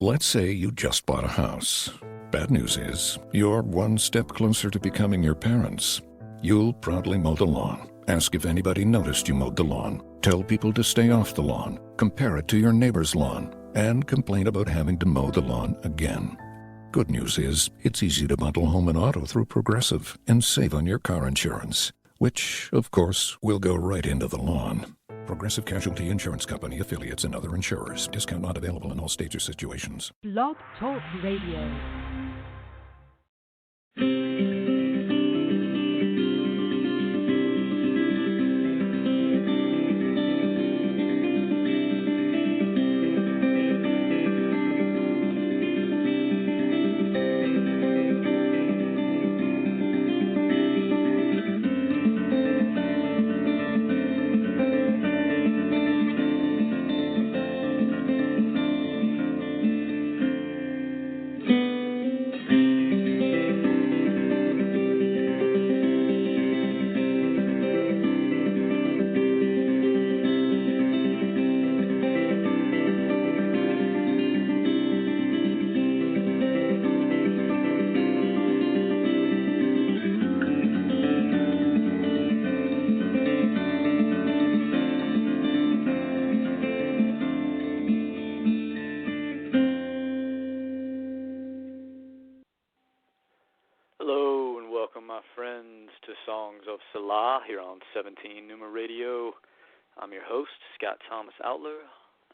Let's say you just bought a house. Bad news is, you're one step closer to becoming your parents. You'll proudly mow the lawn, ask if anybody noticed you mowed the lawn, tell people to stay off the lawn, compare it to your neighbor's lawn, and complain about having to mow the lawn again. Good news is, it's easy to bundle home and auto through Progressive and save on your car insurance, which, of course, will go right into the lawn. Progressive Casualty Insurance Company, affiliates, and other insurers. Discount not available in all states or situations. Blog Talk Radio. Songs of Selah here on 17 Numa Radio. I'm your host, Scott Thomas Outler,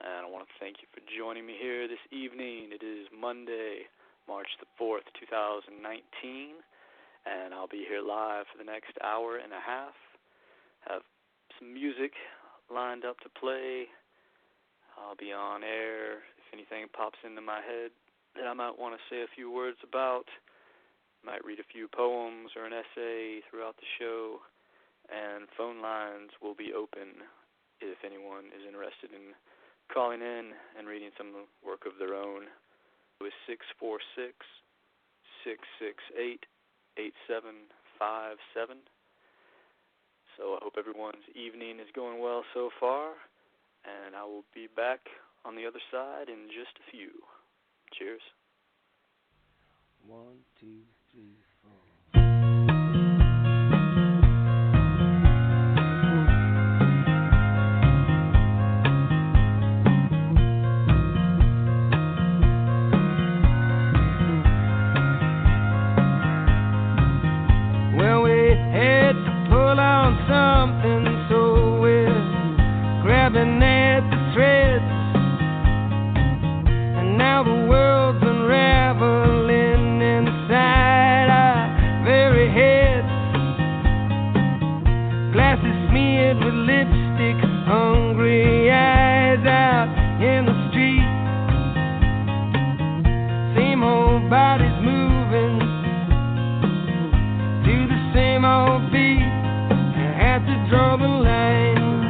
and I want to thank you for joining me here this evening. It is Monday, March the 4th, 2019, and I'll be here live for the next hour and a half. Have some music lined up to play. I'll be on air if anything pops into my head that I might want to say a few words about. Might read a few poems or an essay throughout the show, and phone lines will be open if anyone is interested in calling in and reading some work of their own. It was 646-668-8757. So I hope everyone's evening is going well so far, and I will be back on the other side in just a few. Cheers. 1, 2, 3, 4. Well, we had to pull on something, so we're grabbing at the threads, and now the world's unraveling inside our very heads. Glasses smeared with lipstick, hungry eyes out in the street. Same old bodies moving to the same old beat. I had to draw the line,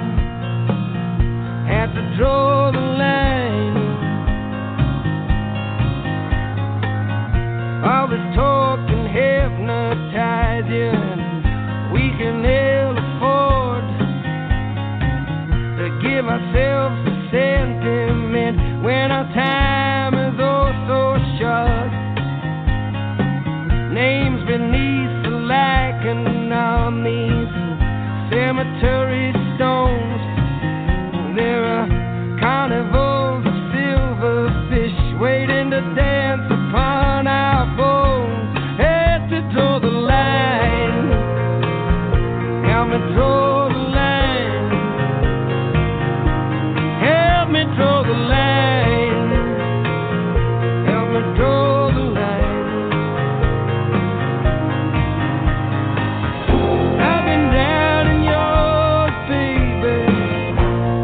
had to draw the line. All this talk can hypnotize you, and we can ill afford to give ourselves to sentiment when our time is oh so short. Names beneath the lichen on these cemetery stones. There are carnivals of silverfish waiting to dance upon our bones. Had to draw the line, help me draw the line, help me draw the line, help me draw the line. I've been down in yours, baby,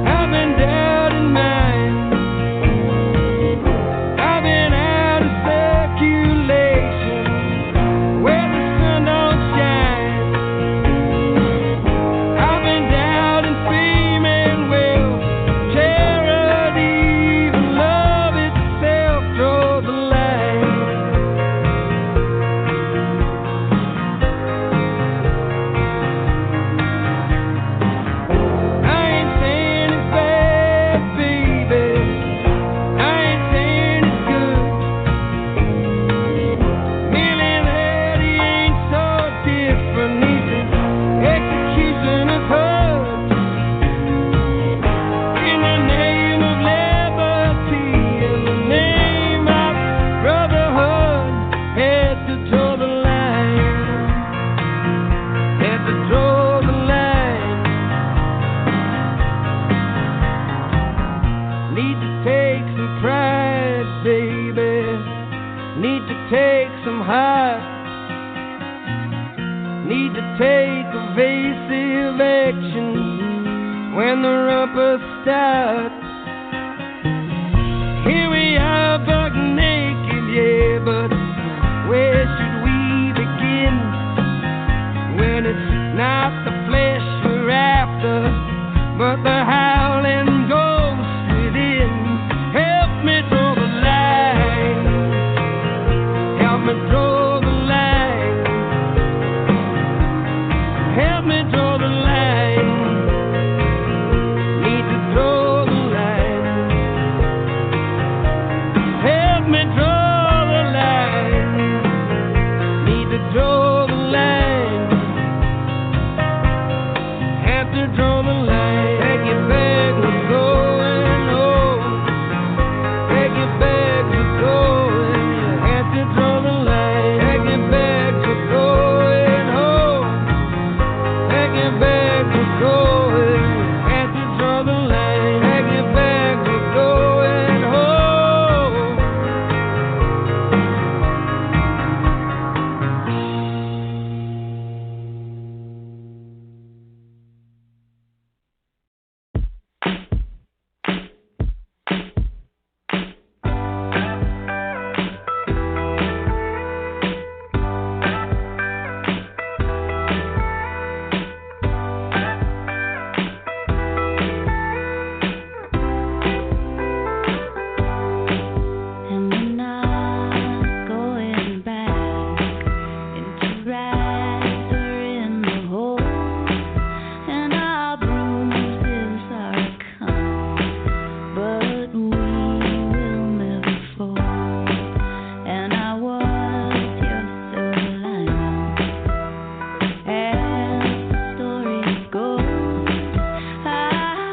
I've been down in mine, I've been out need to take evasive action when the rumpus starts. Here we are, buck naked, yeah, but where should we begin when it's not the flesh we're after, but the howling ghost within? Help me draw the line. Help me draw the line. Help me draw the line. Need to draw the line. Help me draw the line. Need to draw the line. Have to draw the line. Pack your bag, we're going home. Pack your bags, we're going. You have to draw the line. Pack your bags, we're going home. Pack your bags, we're going. You have to draw the line. Pack your bags, we're going home. And we're not going back into rags or in the hole, and our bruises are come, but we will never fall. And I was your silver lining, as the story goes. I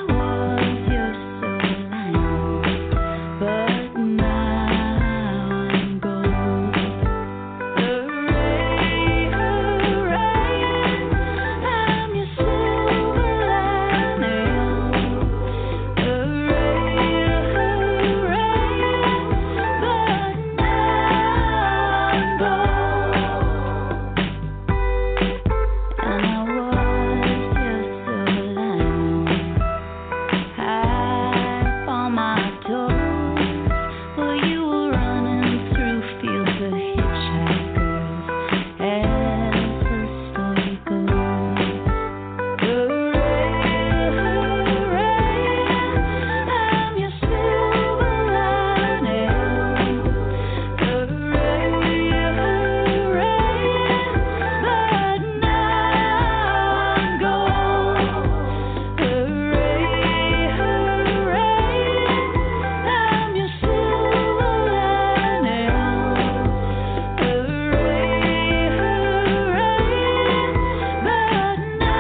was your silver lining, but now I'm gold. Hooray, hooray, I'm your silver lining. Hooray, hooray, but now I'm gold. And I was your silver lining, high on my toes, while you were running through fields of hitchhikers, as the story goes. Hooray, hooray, I'm your silver lining. Hooray, hooray, but now I'm gold. Hooray, hooray, I'm your silver lining. Hooray, hooray, but now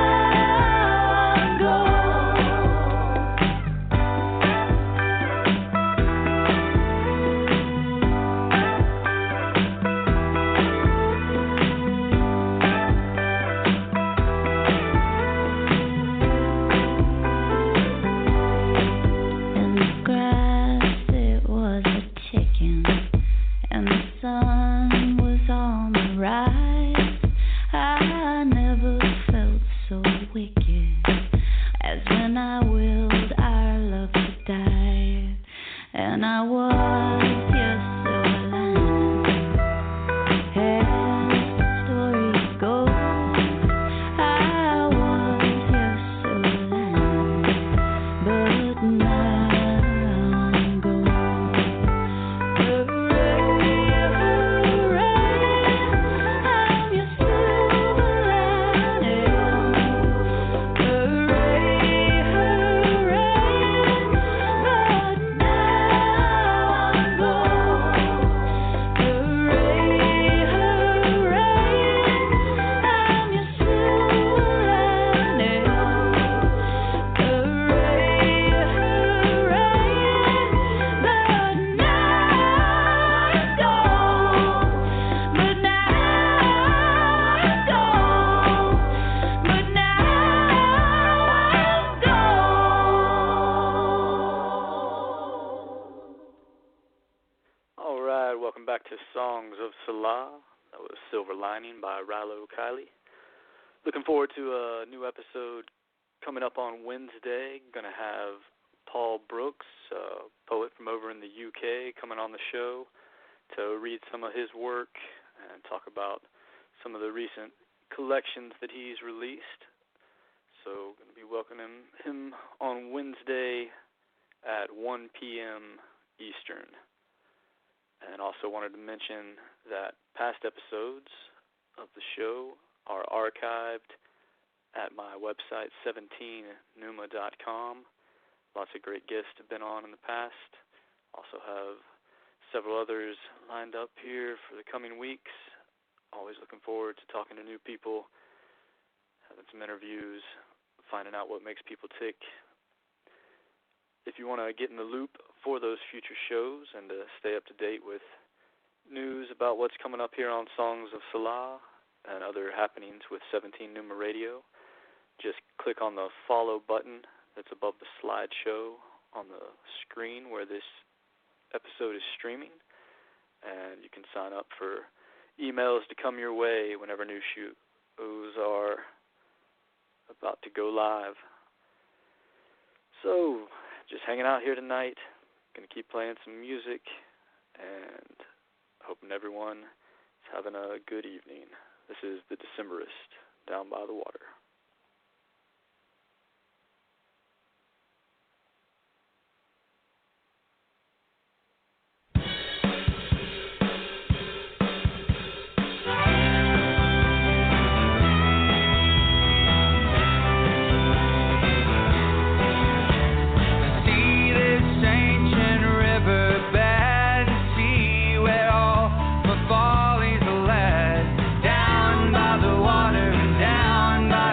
I'm In the grass it was a ticking, and the sun was on the rise. I never felt so wicked as when I willed our love to die. And I was your silver lining, as the story goes. I was your silver lining, but now I'm gold. Hooray, hooray, I'm your silver lining. Hooray, hooray, but now I'm gold. Hooray, hooray, I'm your silver lining. Hooray, hooray, but now I'm gold. But now I'm gold. But now I'm gold. All right, welcome back to Songs of Selah. That was Silver Lining by Rilo Kiley. Looking forward to a new episode coming up on Wednesday. Going to have Paul Brooks, a poet from over in the UK, coming on the show to read some of his work and talk about some of the recent collections that he's released. So going to be welcoming him on Wednesday at 1 p.m. Eastern. And also wanted to mention that past episodes of the show are archived at my website, 17numa.com. Lots of great guests have been on in the past. Also have several others lined up here for the coming weeks. Always looking forward to talking to new people, having some interviews, finding out what makes people tick. If you want to get in the loop for those future shows and to stay up to date with news about what's coming up here on Songs of Selah and other happenings with 17 Numa Radio, just click on the follow button that's above the slideshow on the screen where this episode is streaming, and you can sign up for emails to come your way whenever new shows are about to go live. So, just hanging out here tonight, going to keep playing some music, and hoping everyone is having a good evening. This is The Decemberist, Down by the Water. Down by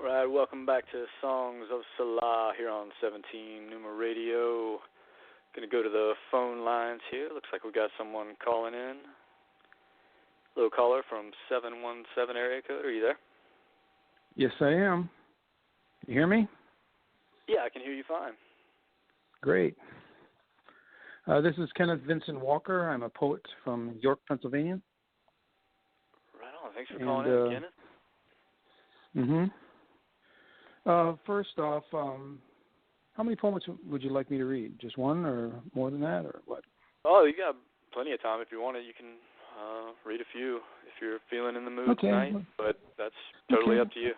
right, welcome back to Songs of Selah here on 17 Numa Radio. Going to go to the phone lines here. Looks like we got someone calling in. Hello, caller from 717 area code. Are you there? Yes, I am. You hear me? Yeah, I can hear you fine. Great. This is Kenneth Vincent Walker. I'm a poet from York, Pennsylvania. Right on. Thanks for calling in, Kenneth. First off, how many poems would you like me to read? Just one or more than that, or what? Oh, you got plenty of time. If you want it, you can read a few if you're feeling in the mood tonight, but that's totally up to you.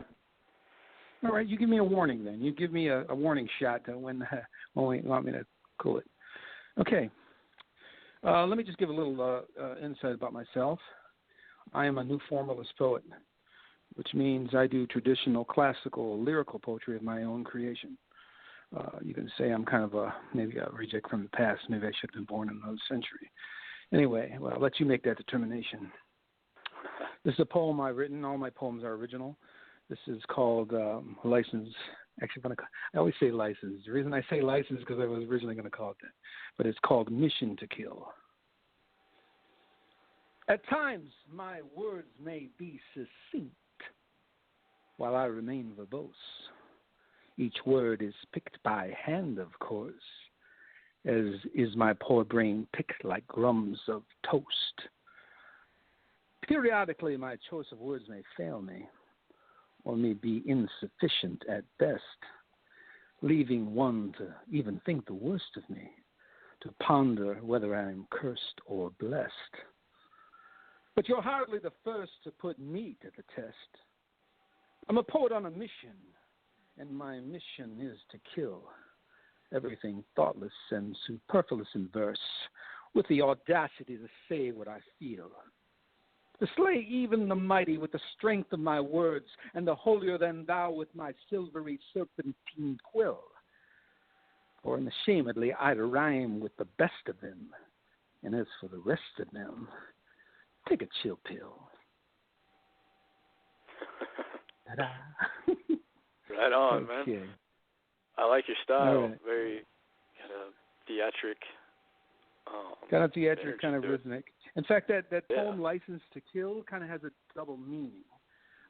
All right, you give me a warning then. You give me a warning shot to when you want me to cool it. Okay. Let me just give a little insight about myself. I am a new formalist poet, which means I do traditional, classical, lyrical poetry of my own creation. You can say I'm kind of maybe a reject from the past. Maybe I should have been born in another century. Anyway, well, I'll let you make that determination. This is a poem I've written. All my poems are original. This is called License. Actually, I always say license. The reason I say license is because I was originally going to call it that. But it's called Mission to Kill. At times, my words may be succinct, while I remain verbose. Each word is picked by hand, of course, as is my poor brain picked like crumbs of toast. Periodically, my choice of words may fail me, or may be insufficient at best, leaving one to even think the worst of me, to ponder whether I am cursed or blessed. But you're hardly the first to put me to the test. I'm a poet on a mission, and my mission is to kill everything thoughtless and superfluous in verse, with the audacity to say what I feel. To slay even the mighty with the strength of my words, and the holier than thou with my silvery serpentine quill. For unashamedly I'd rhyme with the best of them, and as for the rest of them, take a chill pill. Ta-da. Right on, Okay. man. I like your style. Right. Very kind of theatric. Kind of theatric, kind of rhythmic. In fact, that poem, License to Kill, kind of has a double meaning.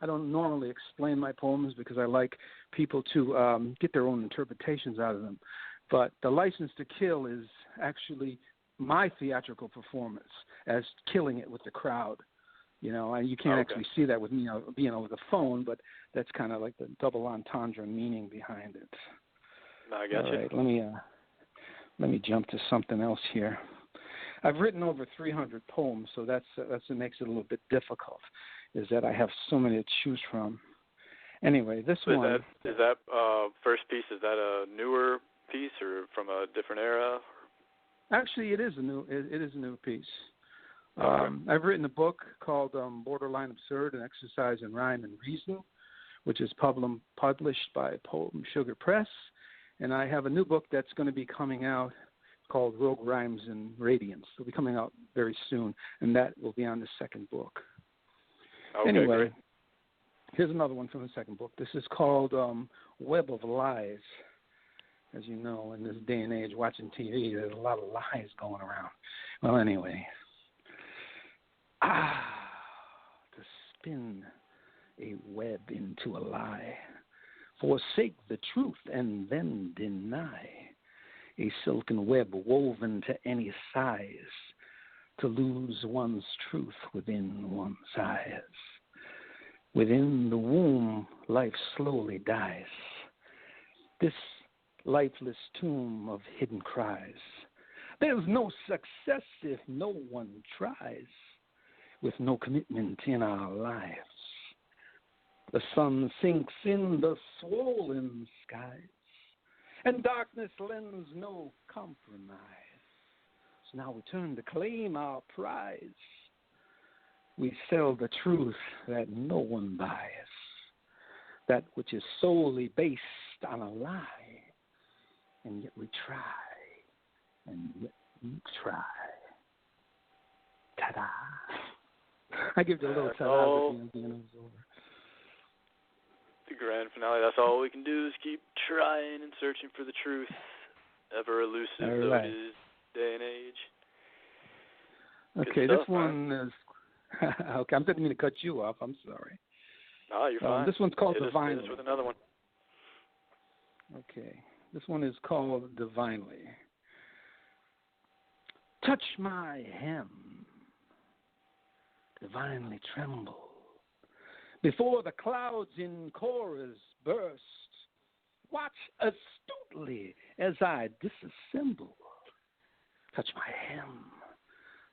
I don't normally explain my poems because I like people to get their own interpretations out of them. But the License to Kill is actually my theatrical performance as killing it with the crowd. You know, and you can't actually see that with me being over the phone, but that's kind of like the double entendre meaning behind it. No, I got you. All right, let me jump to something else here. I've written over 300 poems, so that's what makes it a little bit difficult, is that I have so many to choose from. Anyway, this one. Is that first piece, is that a newer piece or from a different era? Actually, it is a new piece. Okay. I've written a book called Borderline Absurd, An Exercise in Rhyme and Reason, which is published by Poem Sugar Press. And I have a new book that's going to be coming out called Rogue Rhymes and Radiance. It'll be coming out very soon, and that will be on the second book. Okay, anyway, great. Here's another one from the second book. This is called Web of Lies. As you know, in this day and age, watching TV, there's a lot of lies going around. Well, anyway. To spin a web into a lie, forsake the truth and then deny, a silken web woven to any size, to lose one's truth within one's eyes. Within the womb, life slowly dies, this lifeless tomb of hidden cries. There's no success if no one tries, with no commitment in our lives. The sun sinks in the swollen skies, and darkness lends no compromise. So now we turn to claim our prize. We sell the truth that no one buys, that which is solely based on a lie, and yet we try, and yet we try. Ta-da! I give you a little ta-da at the end of the over. grand finale. That's all we can do is keep trying and searching for the truth, ever elusive though it is day and age. Okay, stuff, this one is... okay, I didn't mean to cut you off. I'm sorry. No, you're fine. This one's called Divinely. Hit us with another one. Okay, this one is called Divinely. Touch my hem, divinely tremble, before the clouds in chorus burst. Watch astutely as I disassemble. Touch my hem,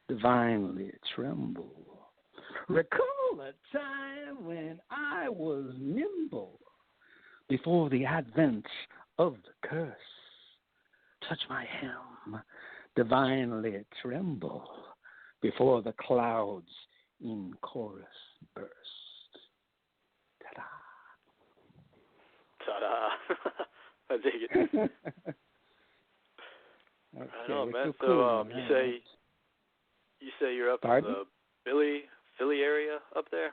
divinely tremble. Recall a time when I was nimble before the advent of the curse. Touch my hem, divinely tremble before the clouds in chorus burst. Ta-da. Ta-da. I dig it. Okay, I know, man. so cool, you say you're up Pardon? in the Philly area up there?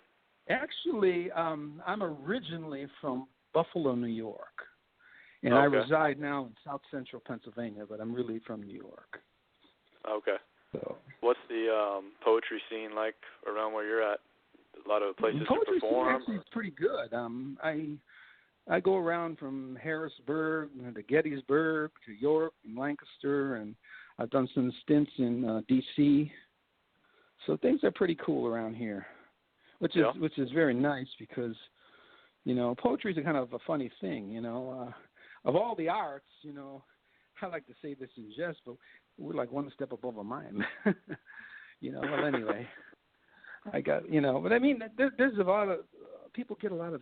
Actually, I'm originally from Buffalo, New York, and Okay. I reside now in South Central Pennsylvania, but I'm really from New York. Okay. So, What's the poetry scene like around where you're at? A lot of places to poetry perform? scene actually is pretty good. I go around from Harrisburg to Gettysburg to York and Lancaster, and I've done some stints in D.C. So things are pretty cool around here, which is very nice because, you know, poetry is a kind of a funny thing. You know, of all the arts, you know, I like to say this in jest, but we're like one step above a mime. You know. Well, anyway, I got, you know, but I mean, there's a lot of people get a lot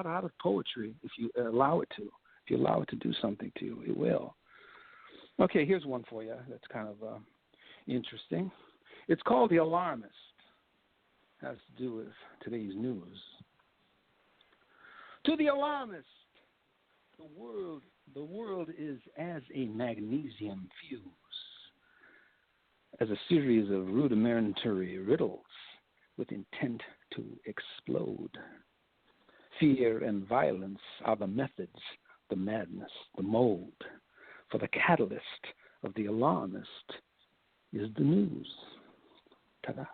out of poetry if you allow it to. If you allow it to do something to you, it will. Okay, here's one for you that's kind of interesting. It's called The Alarmist. It has to do with today's news. To the alarmist, the world is as a magnesium fuse, as a series of rudimentary riddles with intent to explode. Fear and violence are the methods, the madness, the mold. For the catalyst of the alarmist is the news. Ta-da.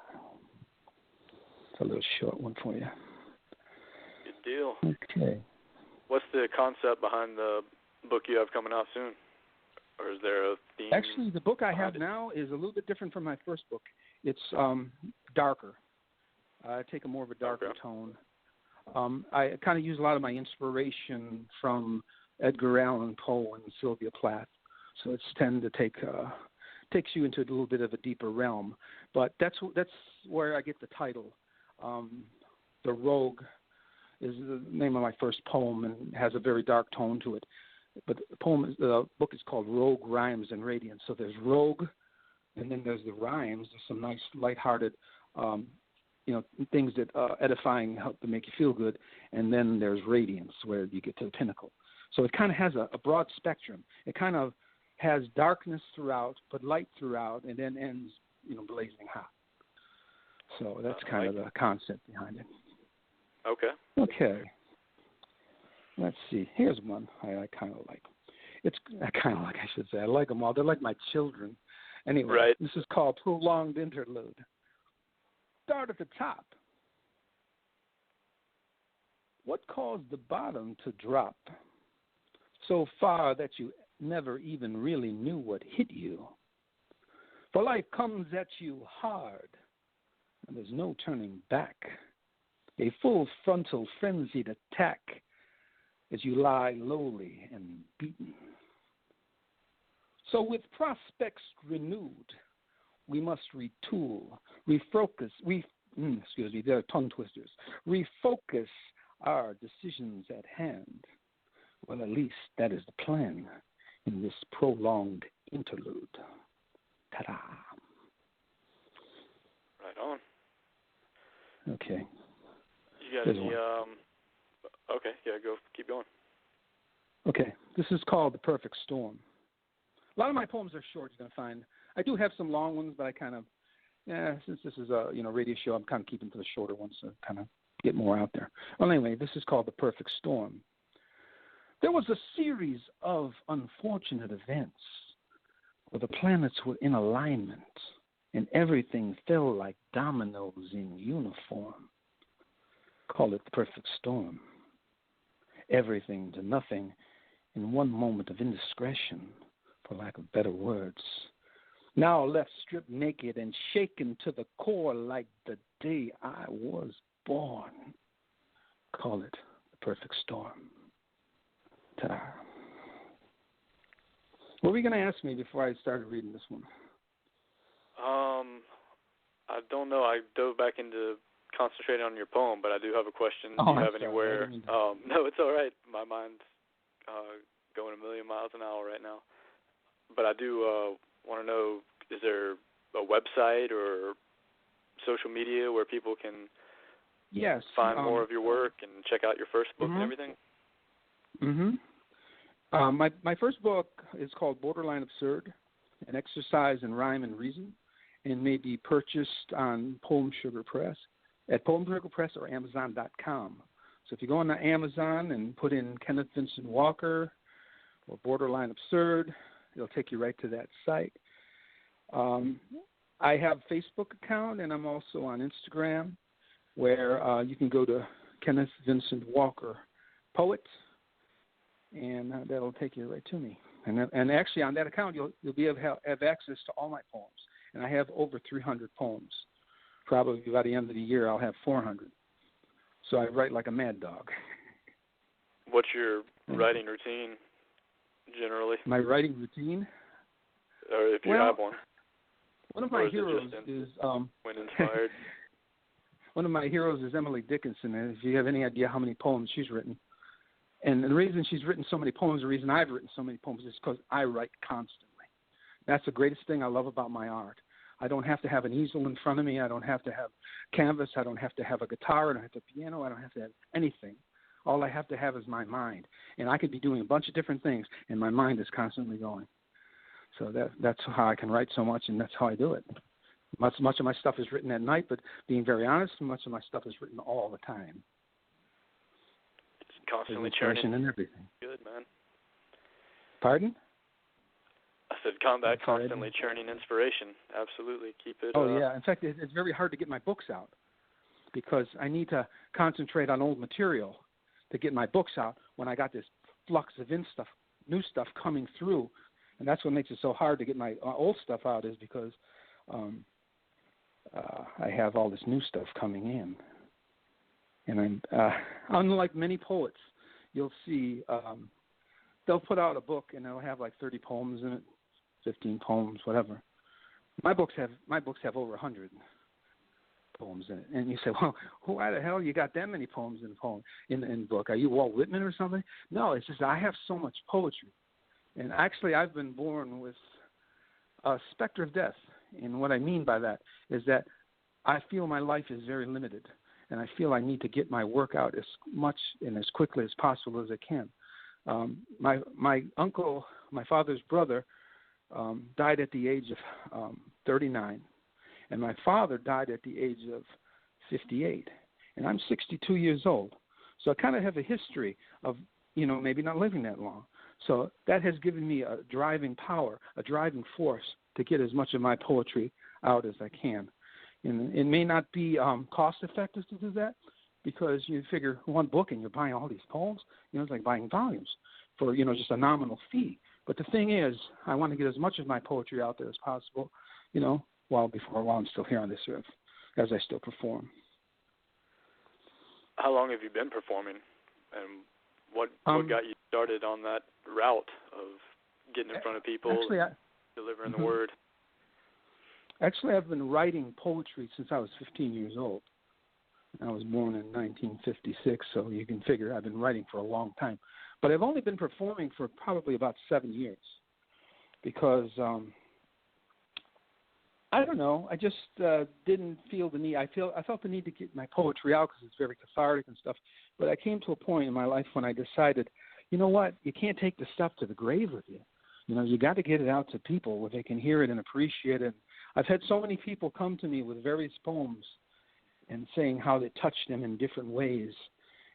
It's a little short one for you. Good deal. Okay. What's the concept behind the book you have coming out soon? Or is there a theme? Actually, the book I have now is a little bit different from my first book. It's darker. I take a more of a darker tone. I kind of use a lot of my inspiration from Edgar Allan Poe and Sylvia Plath. So it's tend to takes you into a little bit of a deeper realm. But that's where I get the title. The Rogue is the name of my first poem and has a very dark tone to it. But the book is called Rogue, Rhymes, and Radiance. So there's Rogue, and then there's the rhymes. There's some nice, lighthearted, things that edifying, help to make you feel good. And then there's Radiance, where you get to the pinnacle. So it kind of has a broad spectrum. It kind of has darkness throughout, but light throughout, and then ends, blazing hot. So that's kind of the concept behind it. Okay. Let's see. Here's one I kind of like. I should say. I like them all. They're like my children. Anyway, This is called Prolonged Interlude. Start at the top. What caused the bottom to drop so far that you never even really knew what hit you? For life comes at you hard, and there's no turning back. A full frontal frenzied attack as you lie lowly and beaten. So with prospects renewed, we must retool, refocus, they're tongue twisters, refocus our decisions at hand. Well, at least that is the plan in this prolonged interlude. Ta-da. Right on. Okay. You got any, okay, yeah, keep going. Okay, this is called The Perfect Storm. A lot of my poems are short, you're going to find. I do have some long ones, but I kind of, since this is a radio show, I'm kind of keeping to the shorter ones, so kind of get more out there. Well, anyway, this is called The Perfect Storm. There was a series of unfortunate events where the planets were in alignment and everything fell like dominoes in uniform. Call it the perfect storm. Everything to nothing in one moment of indiscretion, for lack of better words. Now left stripped naked and shaken to the core like the day I was born. Call it the perfect storm. Ta-da. What were you going to ask me before I started reading this one? I don't know. I dove back into concentrating on your poem, but I do have a question. Oh, do you I'm have sorry. anywhere? No, it's all right. My mind's going a million miles an hour right now. But I do want to know, is there a website or social media where people can find more of your work and check out your first book and everything? My first book is called Borderline Absurd, An Exercise in Rhyme and Reason, and may be purchased on Poem Sugar Press, at Poem Sugar Press or Amazon.com. So if you go on to Amazon and put in Kenneth Vincent Walker or Borderline Absurd, it'll take you right to that site. I have a Facebook account, and I'm also on Instagram, where you can go to Kenneth Vincent Walker Poet, and that'll take you right to me. And actually, on that account, you'll be able to have access to all my poems. And I have over 300 poems. Probably by the end of the year, I'll have 400. So I write like a mad dog. What's your writing routine, generally? My writing routine? Or if you have one. One of my heroes is when inspired. One of my heroes is Emily Dickinson, and if you have any idea how many poems she's written. And the reason she's written so many poems, the reason I've written so many poems is because I write constantly. That's the greatest thing I love about my art. I don't have to have an easel in front of me. I don't have to have canvas. I don't have to have a guitar. I don't have to have a piano. I don't have to have anything. All I have to have is my mind. And I could be doing a bunch of different things, and my mind is constantly going. So that's how I can write so much, and that's how I do it. Much of my stuff is written at night, but being very honest, much of my stuff is written all the time. It's constantly churning. And everything. Good, man. Pardon? I said constantly churning inspiration. Absolutely. Keep it. Oh, yeah. In fact, it's very hard to get my books out because I need to concentrate on old material to get my books out when I got this flux of new stuff coming through. And that's what makes it so hard to get my old stuff out is because I have all this new stuff coming in. And I'm unlike many poets, you'll see they'll put out a book and they'll have like 30 poems in it, 15 poems, whatever. My books have over 100 poems in it. And you say, well, why the hell you got that many poems in the book? Are you Walt Whitman or something? No, it's just I have so much poetry. And actually, I've been born with a specter of death. And what I mean by that is that I feel my life is very limited. And I feel I need to get my work out as much and as quickly as possible as I can. My uncle, my father's brother, died at the age of 39. And my father died at the age of 58. And I'm 62 years old. So I kind of have a history of, maybe not living that long. So that has given me a driving power, a driving force to get as much of my poetry out as I can. And it may not be cost effective to do that because you figure one book and you're buying all these poems, it's like buying volumes for, just a nominal fee. But the thing is, I want to get as much of my poetry out there as possible, while I'm still here on this earth, as I still perform. How long have you been performing? And what got you started on that route of getting in front of people and delivering the word? Actually, I've been writing poetry since I was 15 years old. I was born in 1956, so you can figure I've been writing for a long time. But I've only been performing for probably about 7 years because, I don't know, I just didn't feel the need. I felt the need to get my poetry out because it's very cathartic and stuff. But I came to a point in my life when I decided, you know what, you can't take the stuff to the grave with you. You got to get it out to people where they can hear it and appreciate it. I've had so many people come to me with various poems and saying how they touch them in different ways.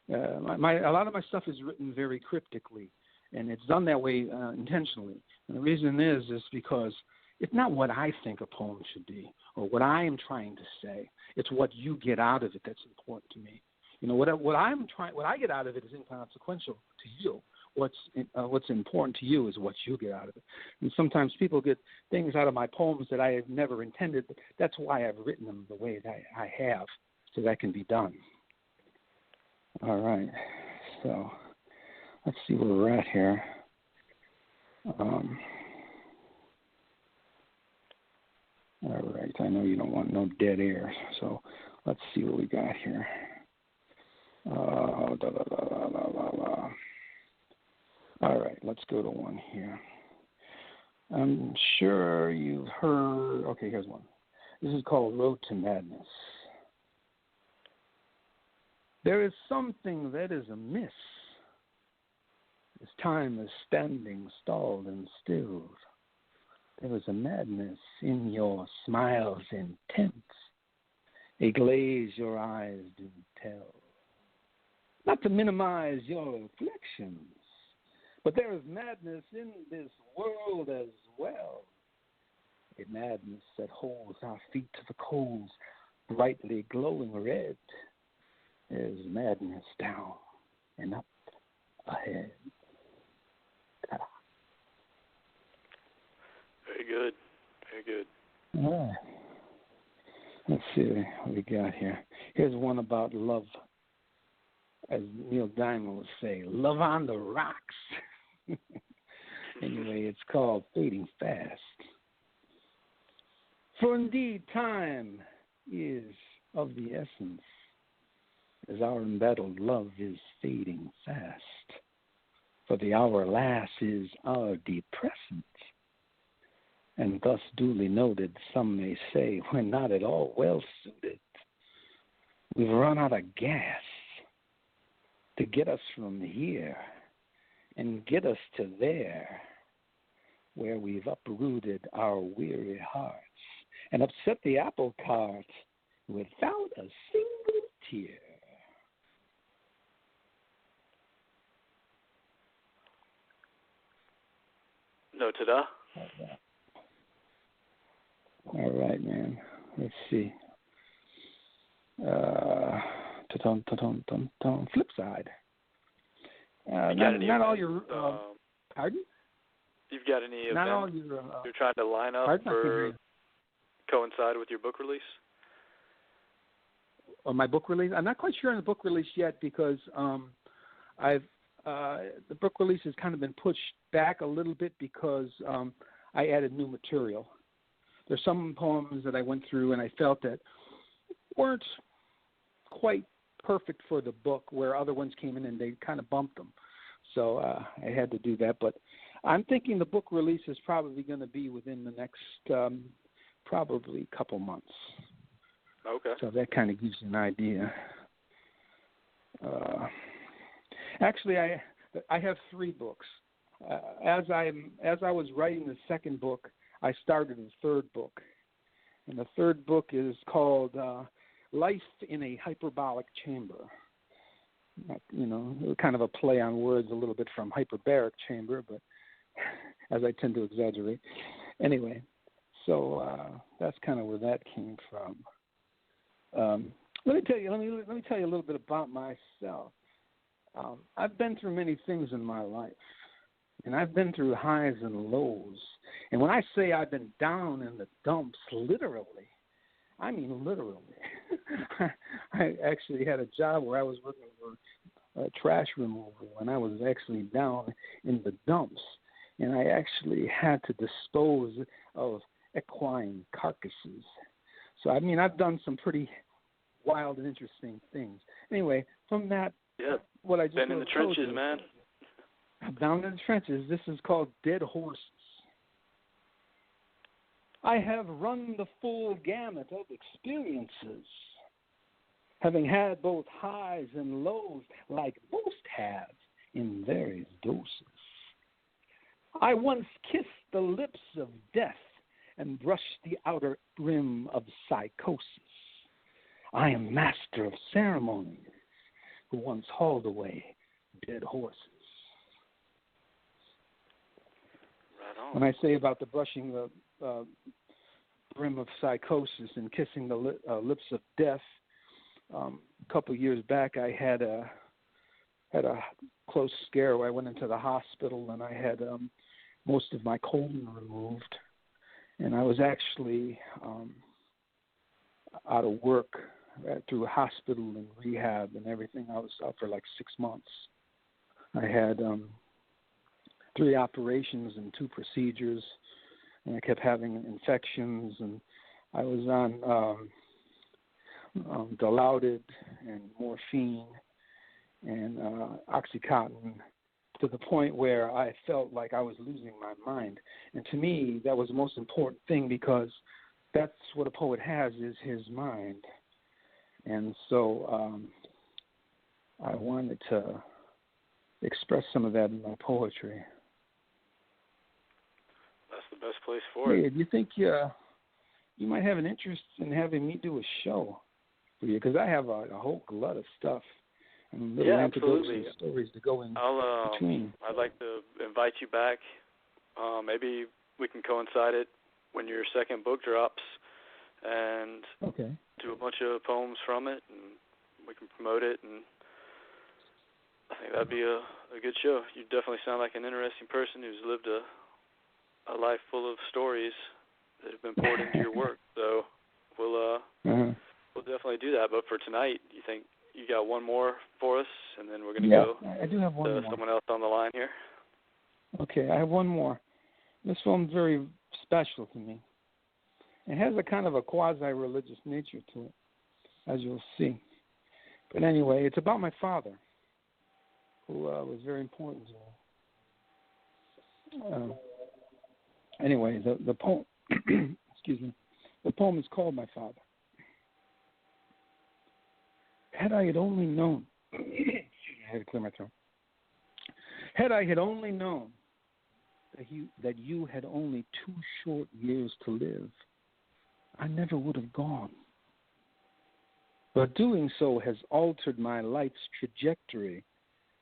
A lot of my stuff is written very cryptically, and it's done that way intentionally. And the reason is because it's not what I think a poem should be or what I am trying to say. It's what you get out of it that's important to me. You know, what I get out of it is inconsequential to you. What's important to you is what you get out of it. And sometimes people get things out of my poems that I have never intended, but that's why I've written them the way that I have, so that can be done. All right, so let's see where we're at here. All right, I know you don't want no dead air, so let's see what we got here. All right, let's go to one here. I'm sure you've heard, okay, here's one. This is called Road to Madness. There is something that is amiss, as time is standing stalled and stilled. There is a madness in your smiles intense, a glaze your eyes do tell. Not to minimize your reflections, but there is madness in this world as well. A madness that holds our feet to the coals, brightly glowing red. There's madness down and up ahead. Ta-da. Very good. Very good. All right. Let's see what we got here. Here's one about love. As Neil Diamond would say, love on the rocks. Anyway, it's called Fading Fast. For indeed, time is of the essence, as our embattled love is fading fast. For the hour last is our depressant, and thus duly noted, some may say we're not at all well suited. We've run out of gas to get us from here and get us to there, where we've uprooted our weary hearts and upset the apple cart without a single tear. No ta-da. All right, man. Let's see. Flip side. Not all your. Pardon? You've got any not events all your, you're trying to line up for coincide with your book release? Or my book release? I'm not quite sure on the book release yet because the book release has kind of been pushed back a little bit because I added new material. There's some poems that I went through and I felt that weren't quite perfect for the book, where other ones came in and they kind of bumped them. So I had to do that. But I'm thinking the book release is probably going to be within the next probably couple months. Okay. So that kind of gives you an idea. Actually, I have 3 books. As I was writing the second book, I started the third book. And the third book is called Life in a Hyperbolic Chamber. You know, kind of a play on words a little bit from hyperbaric chamber, but as I tend to exaggerate. Anyway, so that's kind of where that came from. Let me tell you a little bit about myself. I've been through many things in my life, and I've been through highs and lows. And when I say I've been down in the dumps, literally, I mean literally. I actually had a job where I was working for trash removal, and I was actually down in the dumps. And I actually had to dispose of equine carcasses. So, I mean, I've done some pretty wild and interesting things. Anyway, from that, what I just been in the trenches, man. Down in the trenches. This is called Dead Horses. I have run the full gamut of experiences, having had both highs and lows, like most have in various doses. I once kissed the lips of death and brushed the outer rim of psychosis. I am master of ceremonies who once hauled away dead horses. Right on. When I say about the brushing the brim of psychosis and kissing the lips of death, a couple years back I had a close scare where I went into the hospital and I had most of my colon removed, and I was actually out of work through hospital and rehab and everything. I was out for like 6 months. I had 3 operations and 2 procedures, and I kept having infections, and I was on Dilaudid and morphine and Oxycontin, to the point where I felt like I was losing my mind. And to me, that was the most important thing, because that's what a poet has, is his mind. And so I wanted to express some of that in my poetry. That's the best place for it. Hey, do you think you might have an interest in having me do a show for you? Because I have a whole glut of stuff and little anecdotes and stories to go in between. I'd like to invite you back. Maybe we can coincide it when your second book drops, and do a bunch of poems from it, and we can promote it, and I think that'd be a good show. You definitely sound like an interesting person who's lived a life full of stories that have been poured into your work. So we'll definitely do that. But for tonight, you think you got one more for us, and then we're going to go I do have one to more. someone else on the line here? Okay, I have one more. This film's very special to me. It has a kind of a quasi-religious nature to it, as you'll see. But anyway, it's about my father, who was very important to me. Anyway, the poem, excuse me, the poem is called My Father. Had I had only known, excuse me, I had to clear my throat. Had I had only known that you had only 2 short years to live, I never would have gone. But doing so has altered my life's trajectory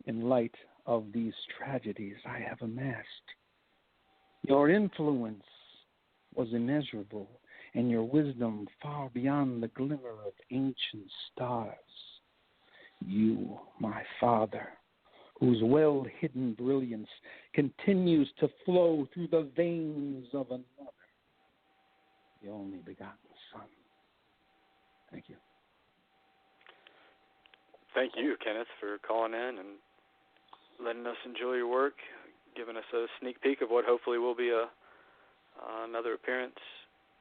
in light of these tragedies I have amassed. Your influence was immeasurable, and your wisdom far beyond the glimmer of ancient stars. You, my father, whose well-hidden brilliance continues to flow through the veins of another, the only begotten Son. Thank you. Thank you, Kenneth, for calling in and letting us enjoy your work, giving us a sneak peek of what hopefully will be another appearance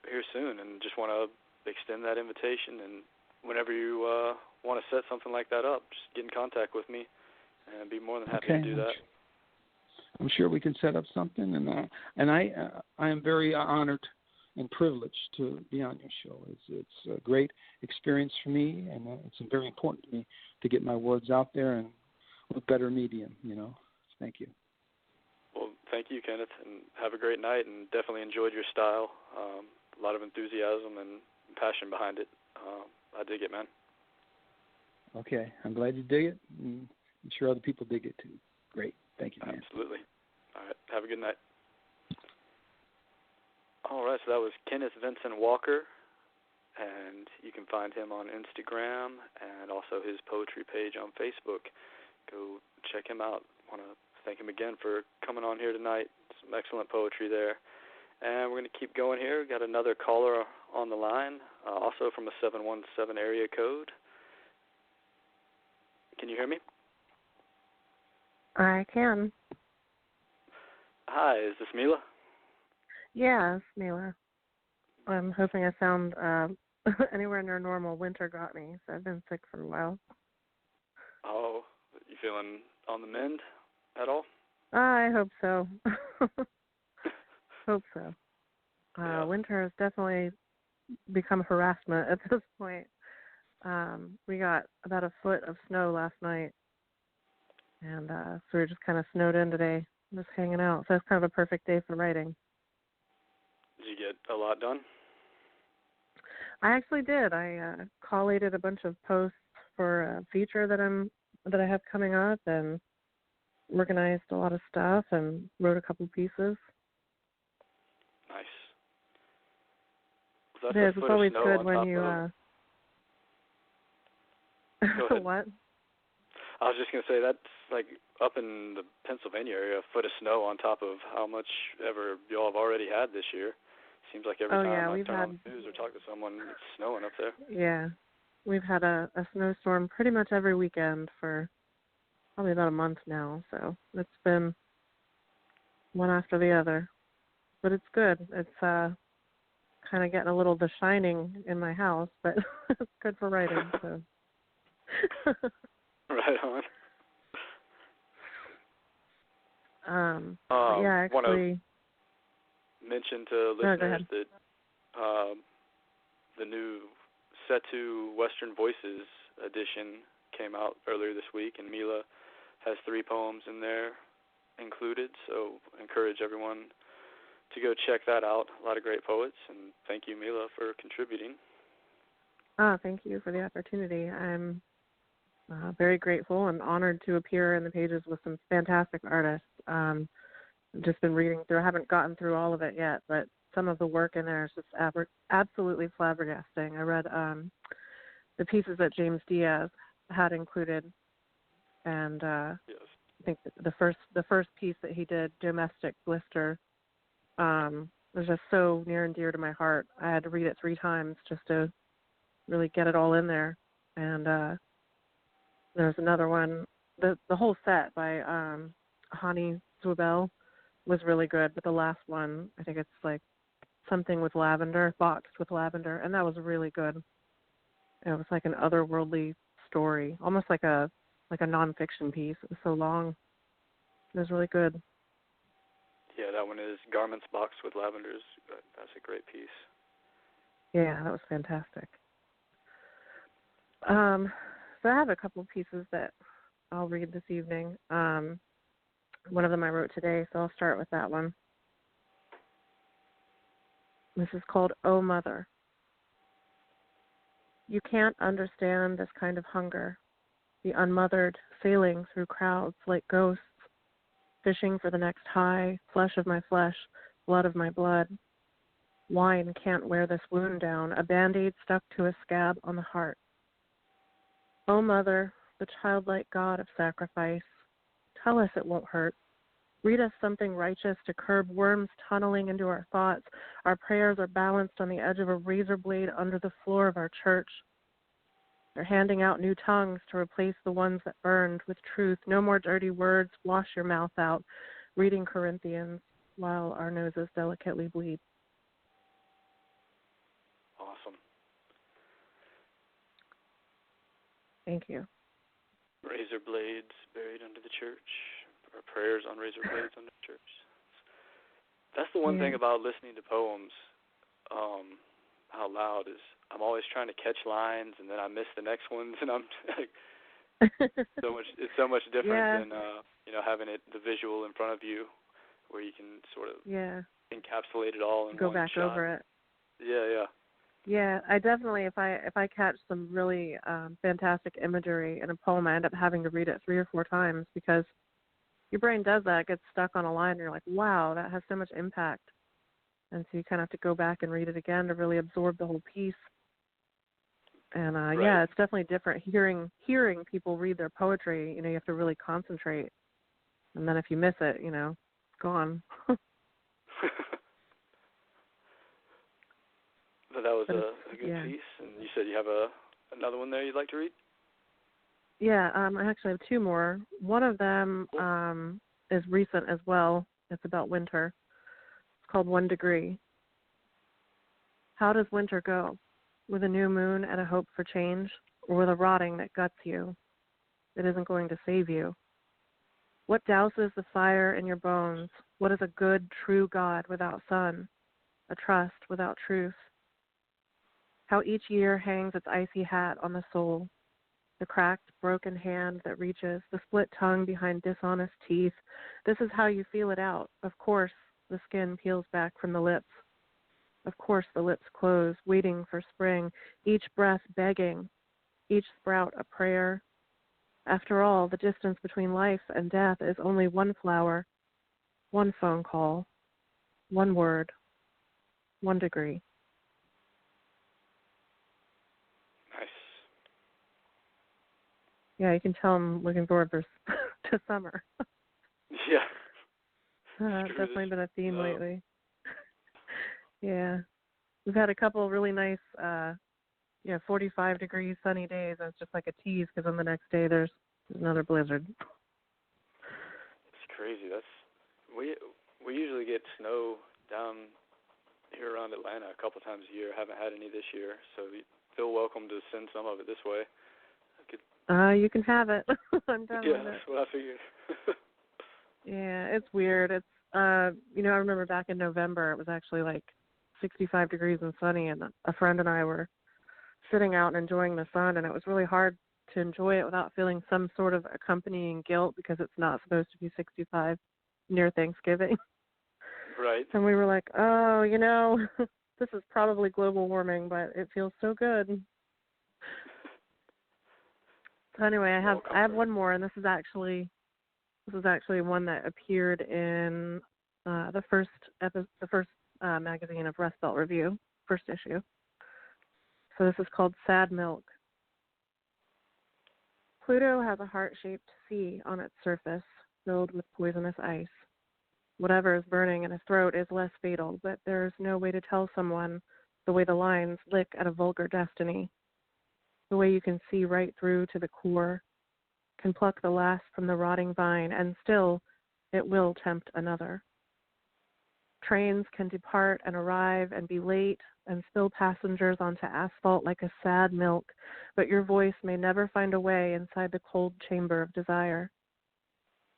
here soon. And just want to extend that invitation, and whenever you want to set something like that up, just get in contact with me, and I'd be more than happy to do that. I'm sure we can set up something, and I am very honored and privileged to be on your show. It's a great experience for me, and it's very important to me to get my words out there and with better medium, Thank you. Well, thank you, Kenneth, and have a great night, and definitely enjoyed your style. A lot of enthusiasm and passion behind it. I dig it, man. Okay, I'm glad you dig it, and I'm sure other people dig it too. Great. Thank you, man. Absolutely. All right, have a good night. All right, so that was Kenneth Vincent Walker, and you can find him on Instagram and also his poetry page on Facebook. Go check him out. I want to thank him again for coming on here tonight. Some excellent poetry there. And we're going to keep going here. We've got another caller on the line, also from a 717 area code. Can you hear me? I can. Hi, is this Mela? Yeah, it's Mela. I'm hoping I sound anywhere near normal. Winter got me, so I've been sick for a while. Oh, you feeling on the mend at all? I hope so. Hope so. Yeah. Winter has definitely become harassment at this point. We got about a foot of snow last night, and so we're just kind of snowed in today, just hanging out. So it's kind of a perfect day for writing. Did you get a lot done? I actually did. I collated a bunch of posts for a feature that I have coming up, and organized a lot of stuff and wrote a couple pieces. Nice. That's It is. a It's foot always of snow good on when top you. of... Go ahead. What? I was just going to say that's like up in the Pennsylvania area, a foot of snow on top of how much ever y'all have already had this year. Seems like every time I turn on the news or talk to someone, it's snowing up there. Yeah. We've had a snowstorm pretty much every weekend for probably about a month now, so it's been one after the other. But it's good. It's kind of getting a little The Shining in my house, but it's good for writing, so. Right on. Yeah, actually. Want to mention to listeners that the new Setu Western Voices edition came out earlier this week, and Mela has 3 poems in there included, so encourage everyone to go check that out. A lot of great poets, and thank you, Mela, for contributing. Thank you for the opportunity. I'm very grateful and honored to appear in the pages with some fantastic artists. I've just been reading through. I haven't gotten through all of it yet, but some of the work in there is just absolutely flabbergasting. I read the pieces that James Diaz had included, and Yes. I think the first piece that he did, Domestic Blister, was just so near and dear to my heart. I had to read it 3 times just to really get it all in there. And there's another one. The whole set by Hani Zuebel was really good, but the last one, I think it's like something with lavender, boxed with lavender, and that was really good. It was like an otherworldly story, almost like a nonfiction piece. It was so long. It was really good. Yeah, that one is Garments Boxed with Lavenders. That's a great piece. Yeah, that was fantastic. So I have a couple of pieces that I'll read this evening. One of them I wrote today, so I'll start with that one. This is called Oh Mother. You can't understand this kind of hunger, the unmothered sailing through crowds like ghosts, fishing for the next high, flesh of my flesh, blood of my blood. Wine can't wear this wound down, a Band-Aid stuck to a scab on the heart. Oh, Mother, the childlike God of sacrifice, tell us it won't hurt. Read us something righteous to curb worms tunneling into our thoughts. Our prayers are balanced on the edge of a razor blade under the floor of our church. They're handing out new tongues to replace the ones that burned with truth. No more dirty words. Wash your mouth out. Reading Corinthians while our noses delicately bleed. Awesome. Thank you. Razor blades buried under the church, or prayers on razor blades under the church. That's the one thing about listening to poems out loud is I'm always trying to catch lines, and then I miss the next ones, and I'm like, it's so much different than having the visual in front of you, where you can sort of encapsulate it all in go one back shot. over it. Yeah. I definitely, if I catch some really fantastic imagery in a poem, I end up having to read it 3 or 4 times because your brain does that. It gets stuck on a line, and you're like, wow, that has so much impact. And so you kind of have to go back and read it again to really absorb the whole piece. And right. It's definitely different hearing people read their poetry. You have to really concentrate. And then if you miss it, it's gone. But that was a good piece, and you said you have another one there you'd like to read? Yeah, I actually have 2 more. One of them is recent as well. It's about winter. It's called 1 Degree. How does winter go? With a new moon and a hope for change, or with a rotting that guts you, that isn't going to save you? What douses the fire in your bones? What is a good, true God without sun? A trust without truth? How each year hangs its icy hat on the soul, the cracked, broken hand that reaches, the split tongue behind dishonest teeth. This is how you feel it out. Of course, the skin peels back from the lips. Of course, the lips close, waiting for spring, each breath begging, each sprout a prayer. After all, the distance between life and death is only one flower, one phone call, one word, 1 degree. Nice. Yeah, you can tell I'm looking forward to summer. Yeah. Definitely been a theme lately. Yeah. We've had a couple of really nice, 45 degree sunny days. And it's just like a tease because then the next day there's another blizzard. It's crazy. We usually get snow down here around Atlanta a couple times a year. Haven't had any this year, so you feel welcome to send some of it this way. You can have it. I'm done with it. Yeah, that's what I figured. Yeah, it's weird. It's I remember back in November it was actually like 65 degrees and sunny, and a friend and I were sitting out and enjoying the sun, and it was really hard to enjoy it without feeling some sort of accompanying guilt because it's not supposed to be 65 near Thanksgiving. Right. And we were like, oh, this is probably global warming, but it feels so good. So anyway, I have one more, and this is actually one that appeared in the first magazine of Rust Belt Review, first issue. So this is called Sad Milk. Pluto has a heart-shaped sea on its surface, filled with poisonous ice. Whatever is burning in his throat is less fatal, but there is no way to tell someone the way the lines lick at a vulgar destiny, the way you can see right through to the core, can pluck the last from the rotting vine, and still it will tempt another. Trains can depart and arrive and be late and spill passengers onto asphalt like a sad milk, but your voice may never find a way inside the cold chamber of desire.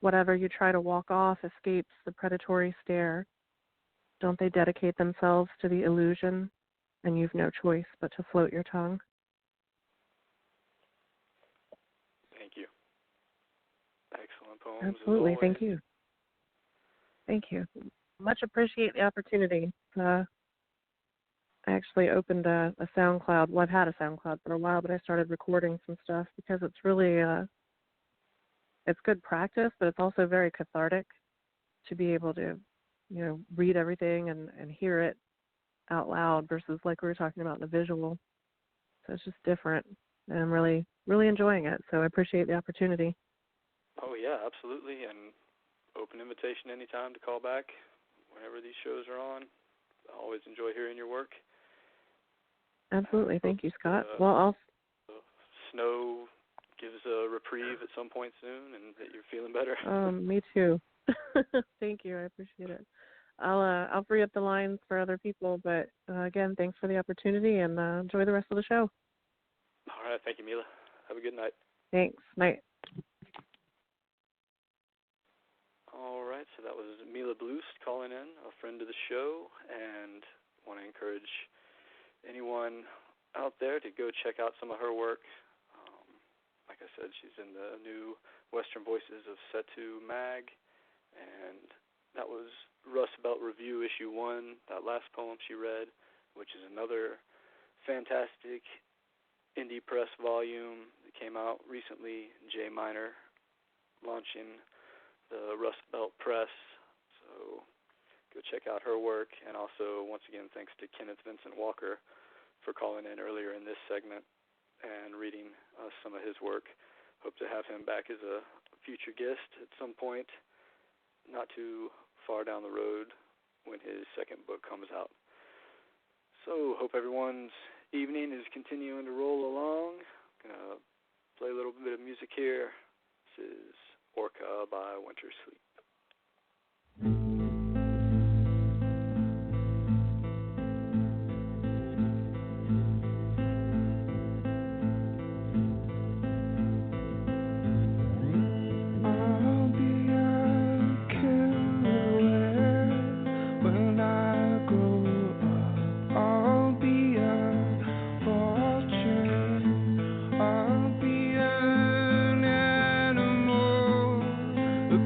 Whatever you try to walk off escapes the predatory stare. Don't they dedicate themselves to the illusion, and you've no choice but to float your tongue? Thank you. Excellent poems. Absolutely. Thank you. Thank you. Much appreciate the opportunity. I actually opened a SoundCloud. Well, I've had a SoundCloud for a while, but I started recording some stuff because it's really it's good practice, but it's also very cathartic to be able to, read everything and hear it out loud versus like we were talking about in the visual. So it's just different, and I'm really, really enjoying it. So I appreciate the opportunity. Oh, yeah, absolutely, and open invitation anytime to call back whenever these shows are on. I always enjoy hearing your work. Absolutely. Thank you, Scott. Well, snow gives a reprieve at some point soon and that you're feeling better. Me too. Thank you. I appreciate it. I'll free up the lines for other people, but again, thanks for the opportunity, and enjoy the rest of the show. All right. Thank you, Mela. Have a good night. Thanks. Night. All right, so that was Mela Blust calling in, a friend of the show, and want to encourage anyone out there to go check out some of her work. Like I said, she's in the new Western Voices of Setu mag, and that was Rust Belt Review issue 1, that last poem she read, which is another fantastic indie press volume that came out recently, J Minor launching the Rust Belt Press, so go check out her work. And also, once again, thanks to Kenneth Vincent Walker for calling in earlier in this segment and reading some of his work. Hope to have him back as a future guest at some point, not too far down the road when his second book comes out. So, hope everyone's evening is continuing to roll along. Gonna play a little bit of music here. This is Orca by Winter Sleep. I'll be an animal, a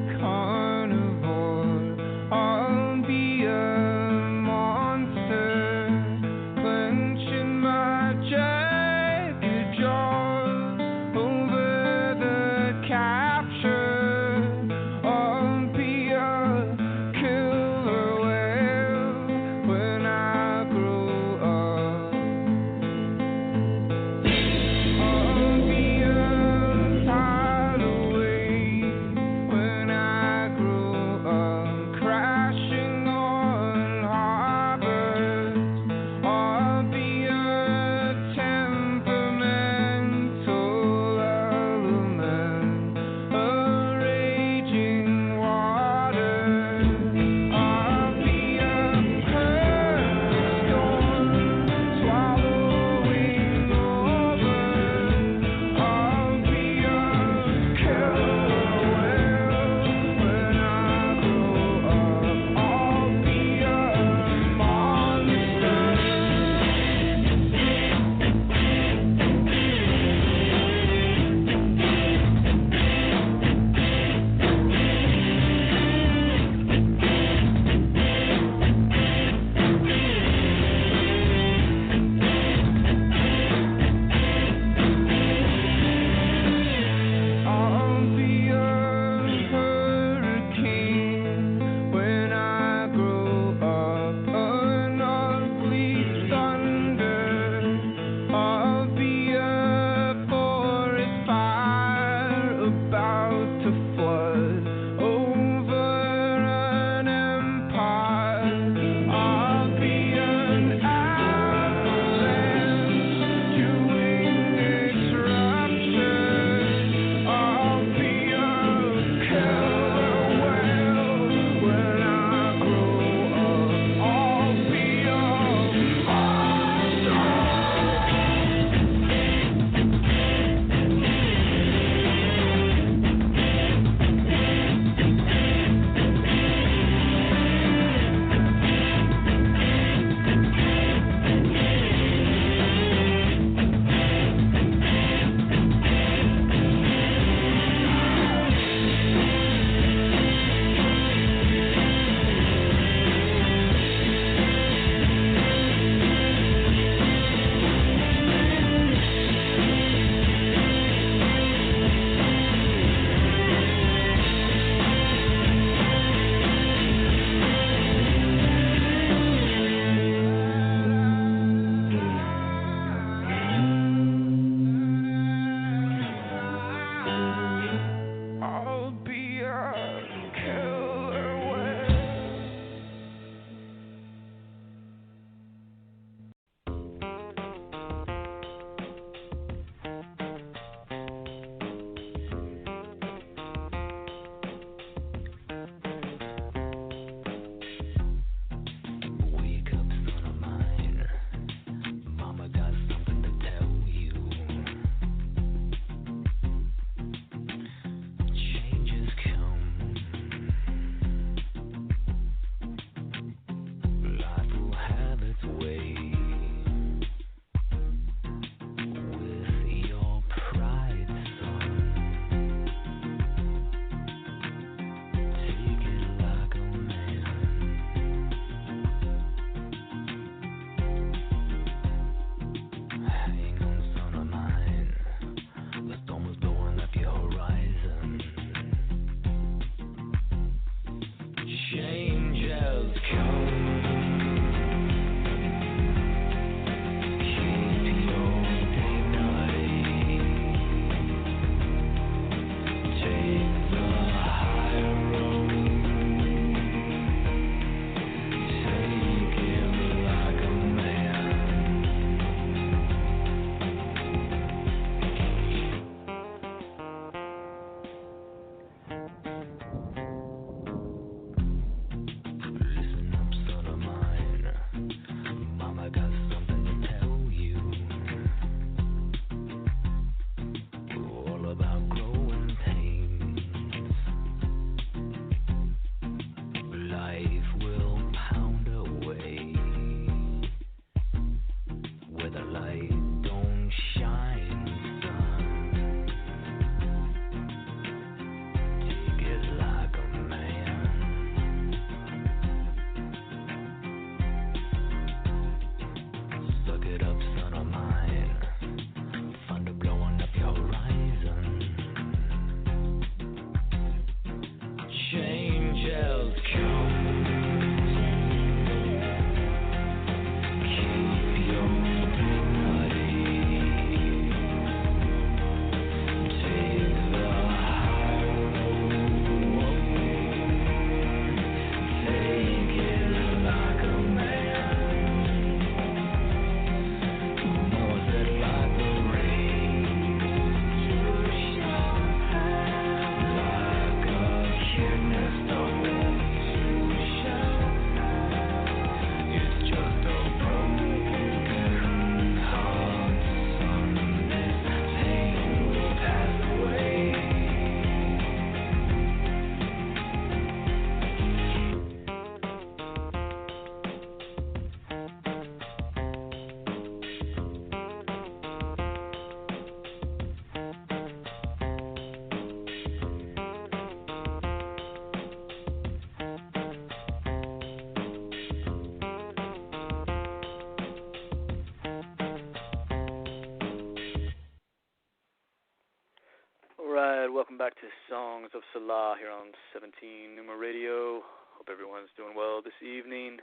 said, welcome back to Songs of Selah here on 17 Numa Radio. Hope everyone's doing well this evening.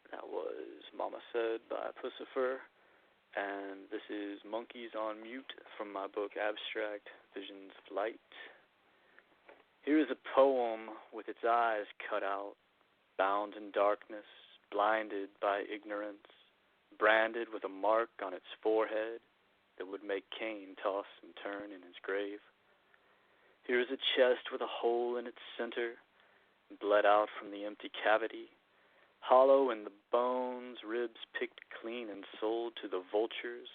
That was Mama Said by Pussifer. And this is Monkeys on Mute from my book Abstract Visions of Light. Here is a poem with its eyes cut out, bound in darkness, blinded by ignorance, branded with a mark on its forehead that would make Cain toss and turn in his grave. Here is a chest with a hole in its center, bled out from the empty cavity, hollow in the bones, ribs picked clean and sold to the vultures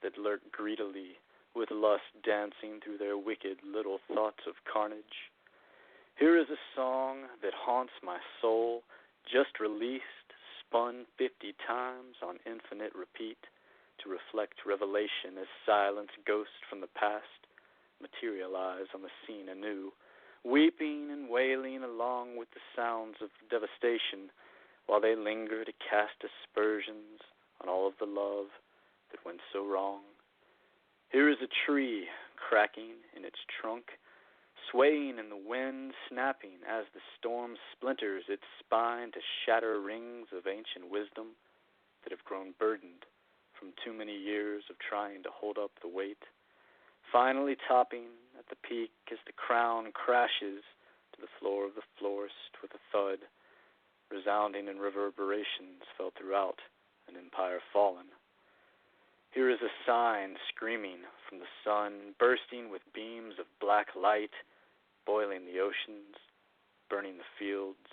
that lurk greedily, with lust dancing through their wicked little thoughts of carnage. Here is a song that haunts my soul, just released, spun 50 times on infinite repeat, to reflect revelation as silence ghosts from the past materialize on the scene anew, weeping and wailing along with the sounds of devastation, while they linger to cast aspersions on all of the love that went so wrong. Here is a tree cracking in its trunk, swaying in the wind, snapping as the storm splinters its spine to shatter rings of ancient wisdom that have grown burdened from too many years of trying to hold up the weight, finally topping at the peak as the crown crashes to the floor of the florist with a thud, resounding in reverberations felt throughout an empire fallen. Here is a sign screaming from the sun, bursting with beams of black light, boiling the oceans, burning the fields,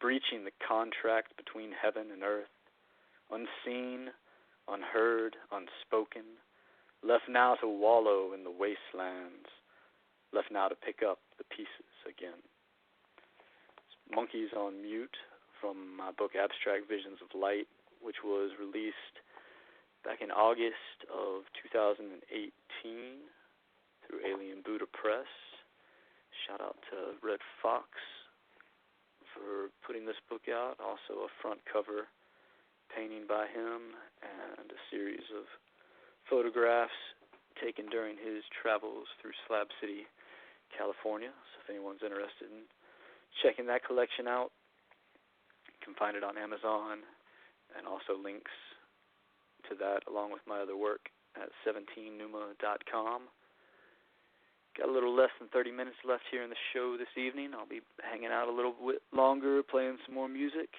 breaching the contract between heaven and earth, unseen, unheard, unspoken, left now to wallow in the wastelands, left now to pick up the pieces again. Monkeys on Mute from my book Abstract Visions of Light, which was released back in August of 2018 through Alien Buddha Press. Shout out to Red Fox for putting this book out. Also a front cover painting by him and a series of photographs taken during his travels through Slab City, California. So if anyone's interested in checking that collection out, you can find it on Amazon, and also links to that along with my other work at 17numa.com. Got a little less than 30 minutes left here in the show this evening. I'll be hanging out a little bit longer, playing some more music.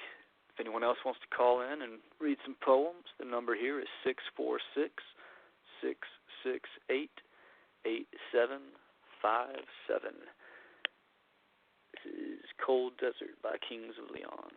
If anyone else wants to call in and read some poems, the number here is 646-668-8757. This is Cold Desert by Kings of Leon.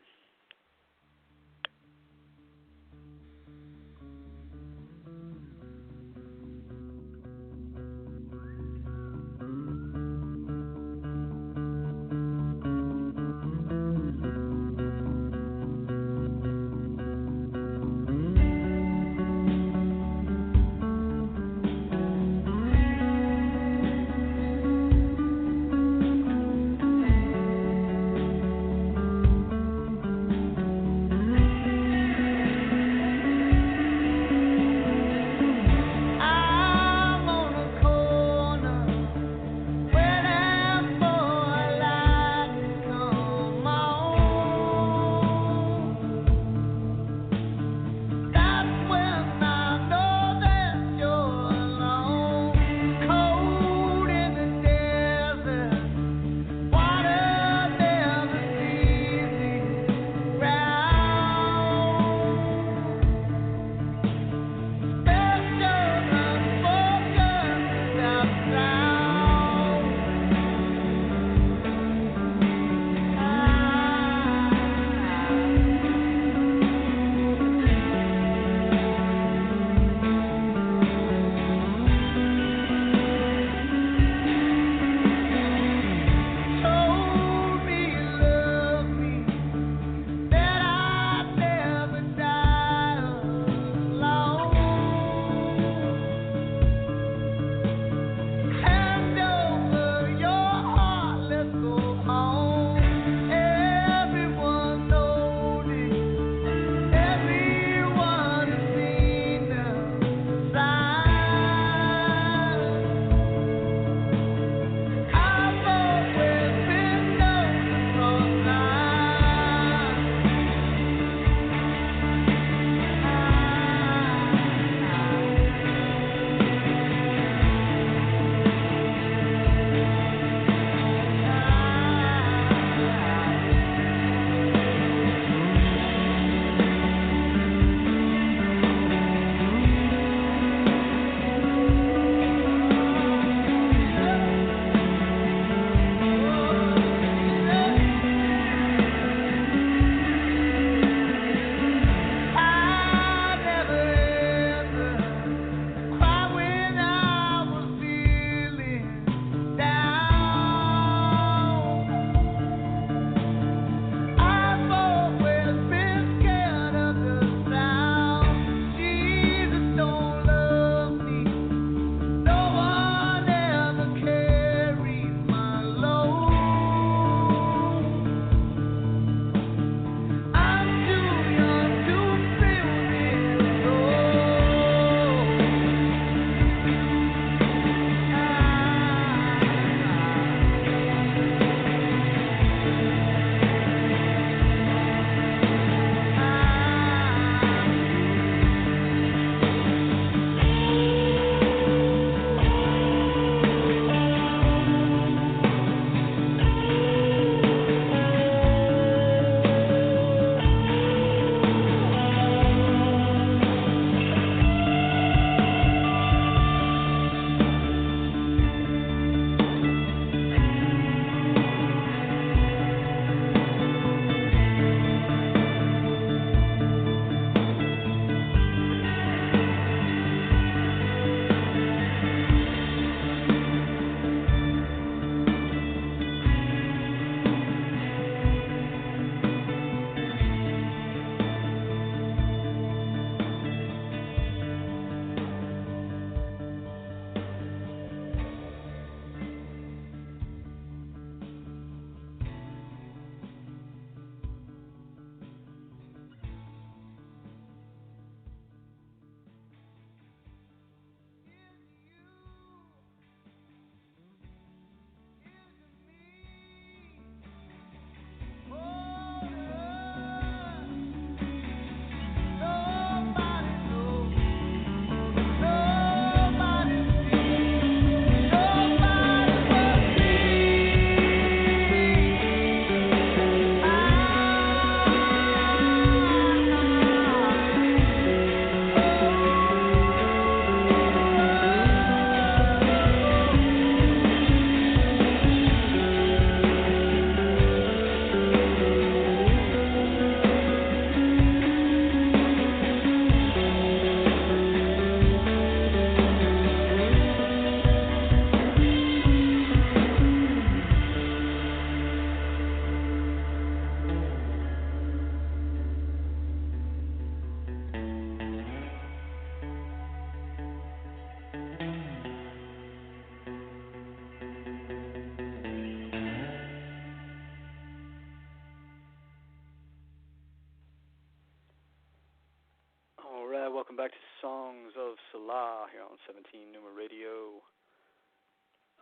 Selah here on 17 Numa Radio.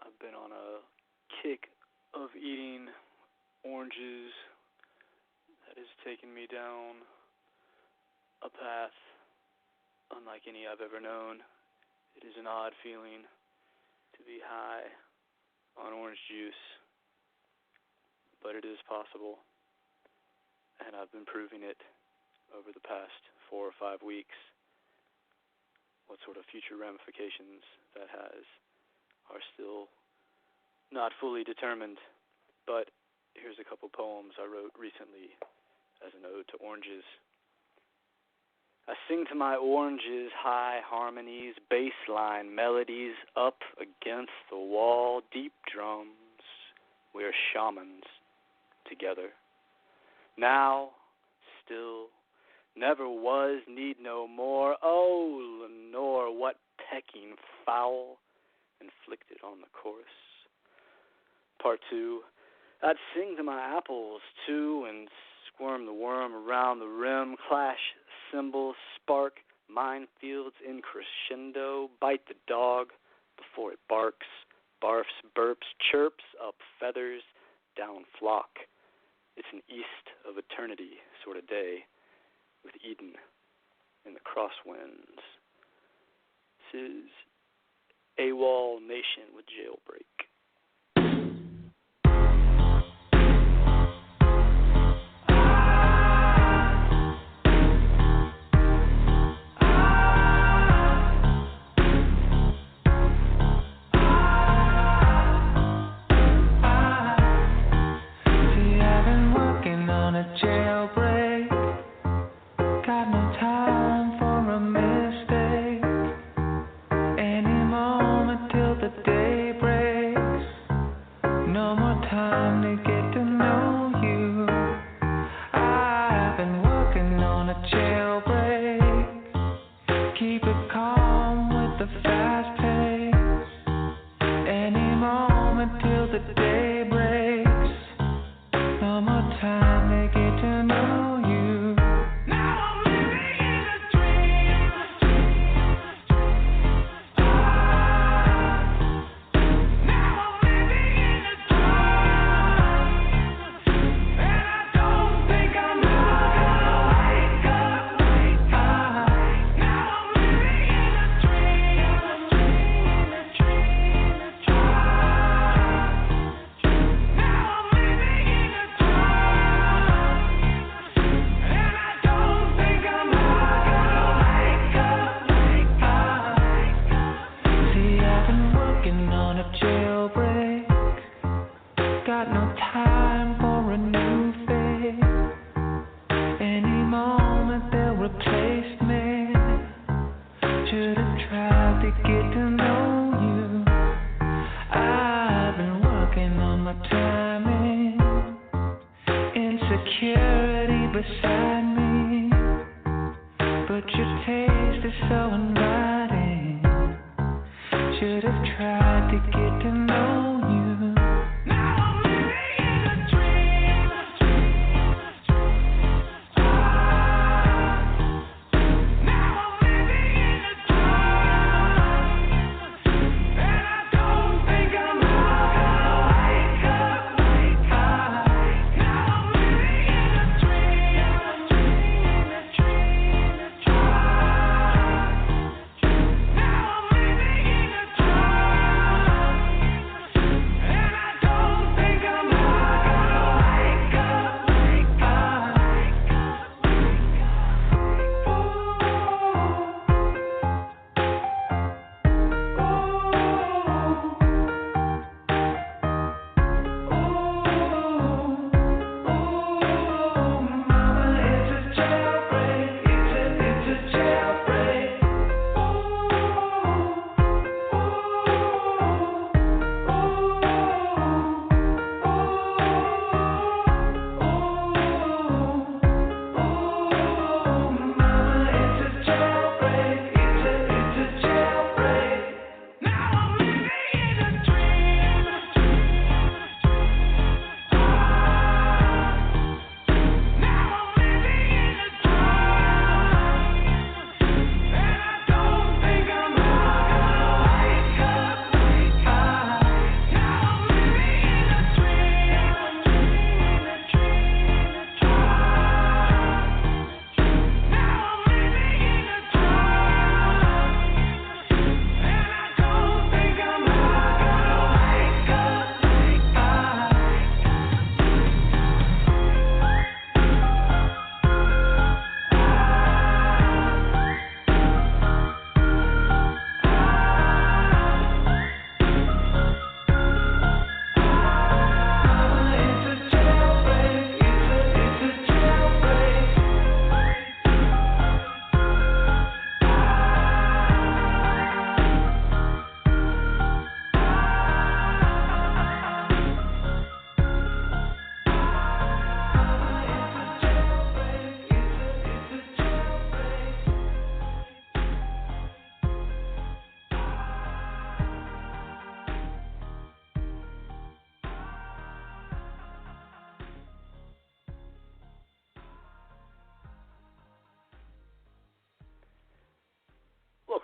I've been on a kick of eating oranges that has taken me down a path unlike any I've ever known. It is an odd feeling to be high on orange juice, but it is possible, and I've been proving it over the past 4 or 5 weeks. What sort of future ramifications that has are still not fully determined, but here's a couple poems I wrote recently as an ode to oranges. I sing to my oranges high harmonies, bass line melodies up against the wall, deep drums. We're shamans together. Now, still, never was, need no more. Oh, Lenore, what pecking foul inflicted on the chorus. Part 2, I'd sing to my apples, too, and squirm the worm around the rim, clash cymbals, spark minefields in crescendo, bite the dog before it barks, barfs, burps, chirps, up feathers, down flock. It's an east of eternity sort of day, with Eden in the crosswinds. This is AWOL Nation with Jailbreak.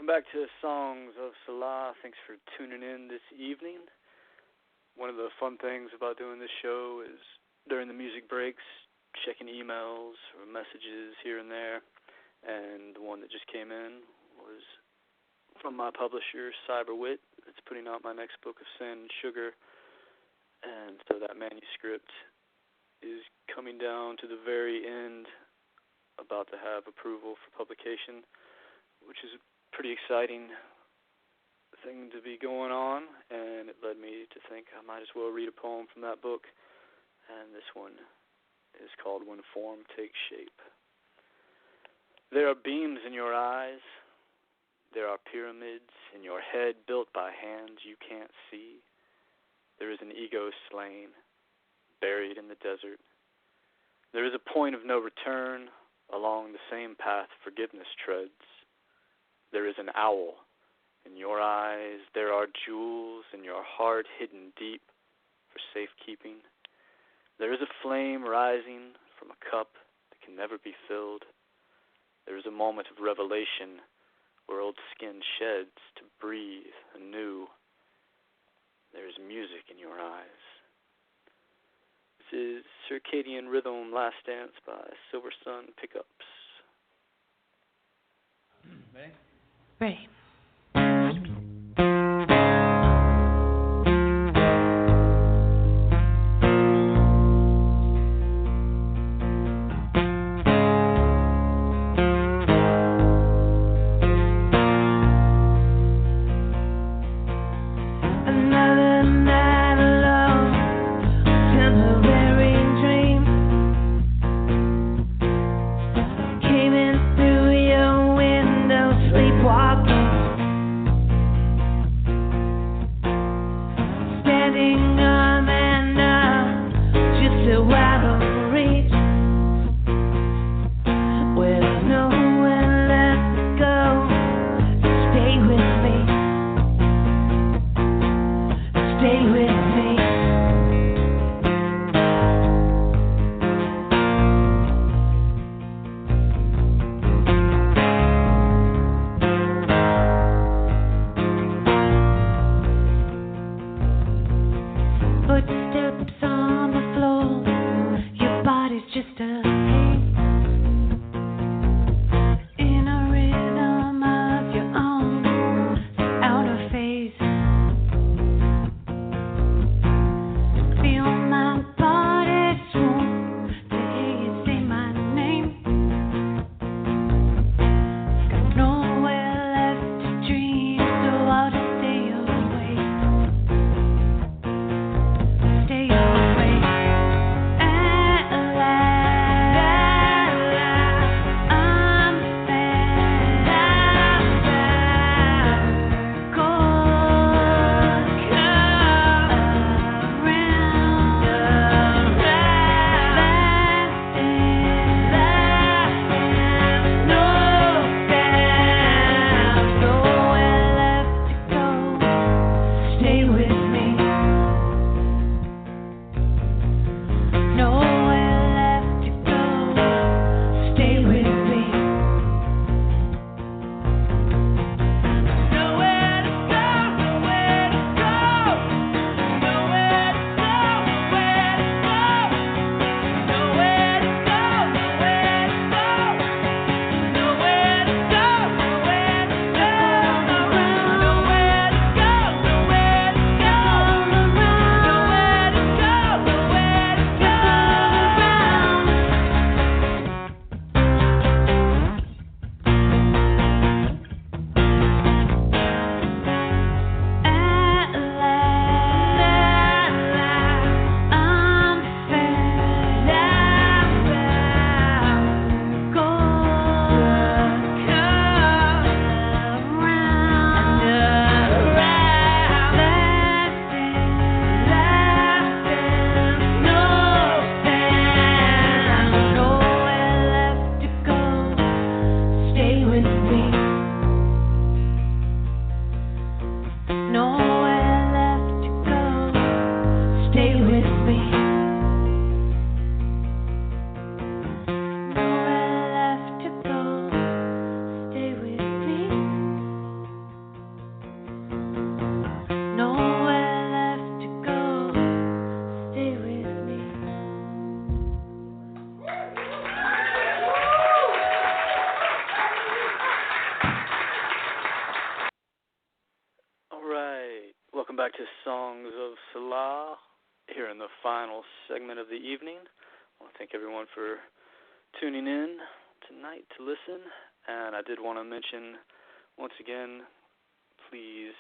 back to Songs of Selah. Thanks for tuning in this evening. One of the fun things about doing this show is during the music breaks, checking emails or messages here and there. And the one that just came in was from my publisher, Cyberwit. It's putting out my next book of Sand and Sugar. And so that manuscript is coming down to the very end, about to have approval for publication, which is a pretty exciting thing to be going on, and it led me to think I might as well read a poem from that book, and this one is called When Form Takes Shape. There are beams in your eyes, there are pyramids in your head built by hands you can't see. There is an ego slain, buried in the desert. There is a point of no return along the same path forgiveness treads. There is an owl in your eyes. There are jewels in your heart hidden deep for safekeeping. There is a flame rising from a cup that can never be filled. There is a moment of revelation where old skin sheds to breathe anew. There is music in your eyes. This is Circadian Rhythm Last Dance by Silver Sun Pickups. Ready? Ready. songs of Selah here in the final segment of the evening. I want to thank everyone for tuning in tonight to listen. And I did want to mention, once again, please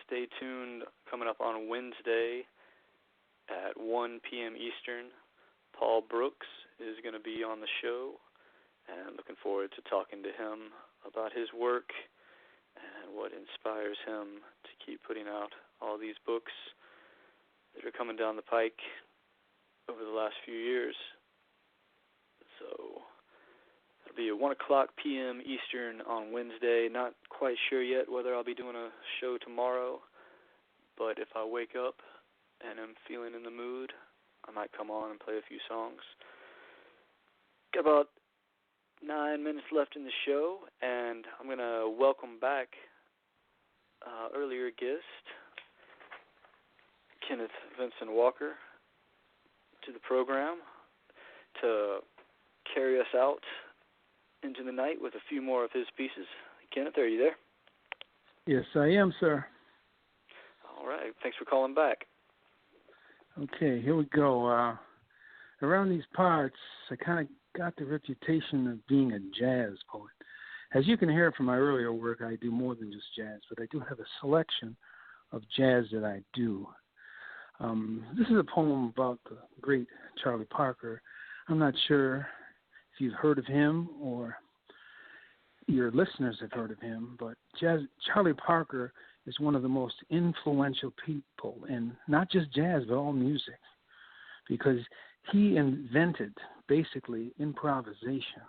stay tuned. Coming up on Wednesday at 1 p.m. Eastern, Paul Brooks is going to be on the show, and looking forward to talking to him about his work and what inspires him to keep putting out all these books that are coming down the pike over the last few years. So it'll be at 1 o'clock p.m. Eastern on Wednesday. Not quite sure yet whether I'll be doing a show tomorrow, but if I wake up and I'm feeling in the mood, I might come on and play a few songs. Got about 9 minutes left in the show, and I'm going to welcome back earlier guest, Kenneth Vincent Walker, to the program to carry us out into the night with a few more of his pieces. Kenneth, are you there? Yes, I am, sir. All right. Thanks for calling back. Okay, here we go. Around these parts, I kind of got the reputation of being a jazz poet. As you can hear from my earlier work, I do more than just jazz, but I do have a selection of jazz that I do. This is a poem about the great Charlie Parker. I'm not sure if you've heard of him or your listeners have heard of him, but Charlie Parker is one of the most influential people in not just jazz, but all music, because he invented basically improvisation.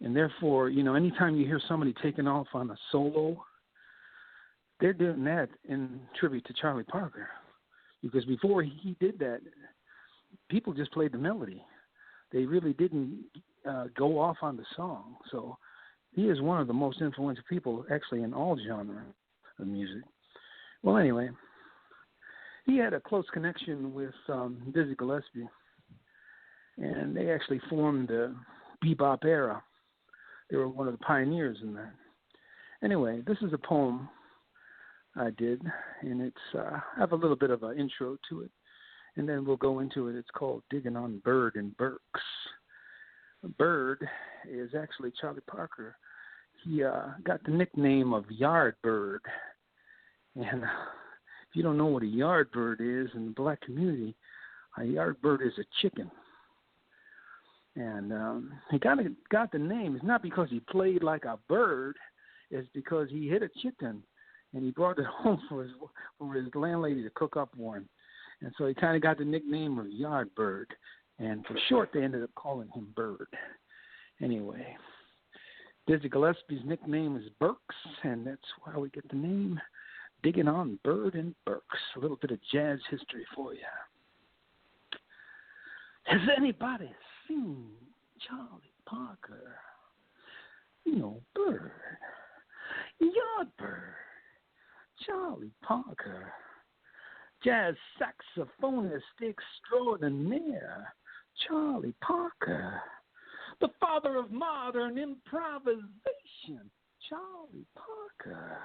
And therefore, anytime you hear somebody taking off on a solo, they're doing that in tribute to Charlie Parker. Because before he did that, people just played the melody. They really didn't go off on the song. So he is one of the most influential people actually in all genres of music. Well, anyway, he had a close connection with Dizzy Gillespie, and they actually formed the bebop era. They were one of the pioneers in that. Anyway, this is a poem I did, and it's I have a little bit of an intro to it, and then we'll go into it. It's called Digging on Bird and Burks. Bird is actually Charlie Parker. He got the nickname of Yardbird, and if you don't know what a yardbird is in the black community, a yardbird is a chicken. And he got the name. It's not because he played like a bird. It's because he hit a chicken, and he brought it home for his landlady to cook up one. And so he kind of got the nickname of Yardbird. And for short, they ended up calling him Bird. Anyway, Dizzy Gillespie's nickname is Burks, and that's why we get the name Digging on Bird and Burks. A little bit of jazz history for you. Has anybody seen Charlie Parker? Bird, Yardbird, Charlie Parker, jazz saxophonist extraordinaire, Charlie Parker, the father of modern improvisation, Charlie Parker,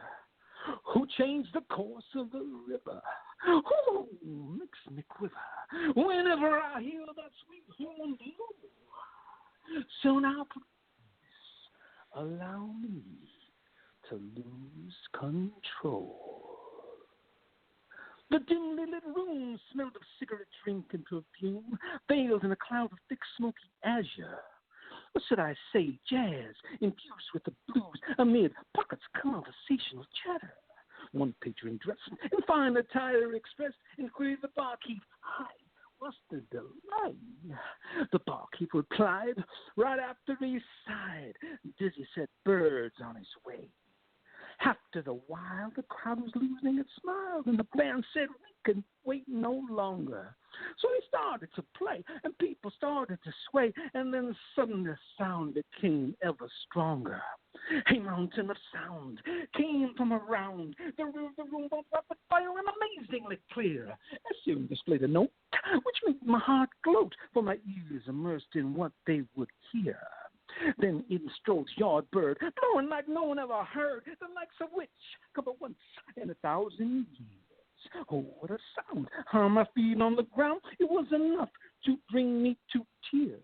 who changed the course of the river. Oh, makes me quiver whenever I hear that sweet horn blow. So now, please, allow me to lose control. The dimly lit room smelled of cigarette drink and perfume, veiled in a cloud of thick, smoky azure. What should I say? Jazz infused with the blues amid pockets of conversational chatter. One patron dressed in fine attire expressed inquiry the barkeep. Hi, what's the delight? The barkeep replied right after he sighed. Dizzy said Bird's on his way. After the while, the crowd was losing its smiles, and the band said we can wait no longer. So he started to play, and people started to sway, and then suddenly the sound became ever stronger. A mountain of sound came from around the room of rapid fire and amazingly clear. I soon displayed a note which made my heart gloat, for my ears immersed in what they would hear. Then in strolls Yardbird, blowing like no one ever heard, the likes of which come but once in 1,000 years. Oh, what a sound. On my feet on the ground, it was enough to bring me to tears.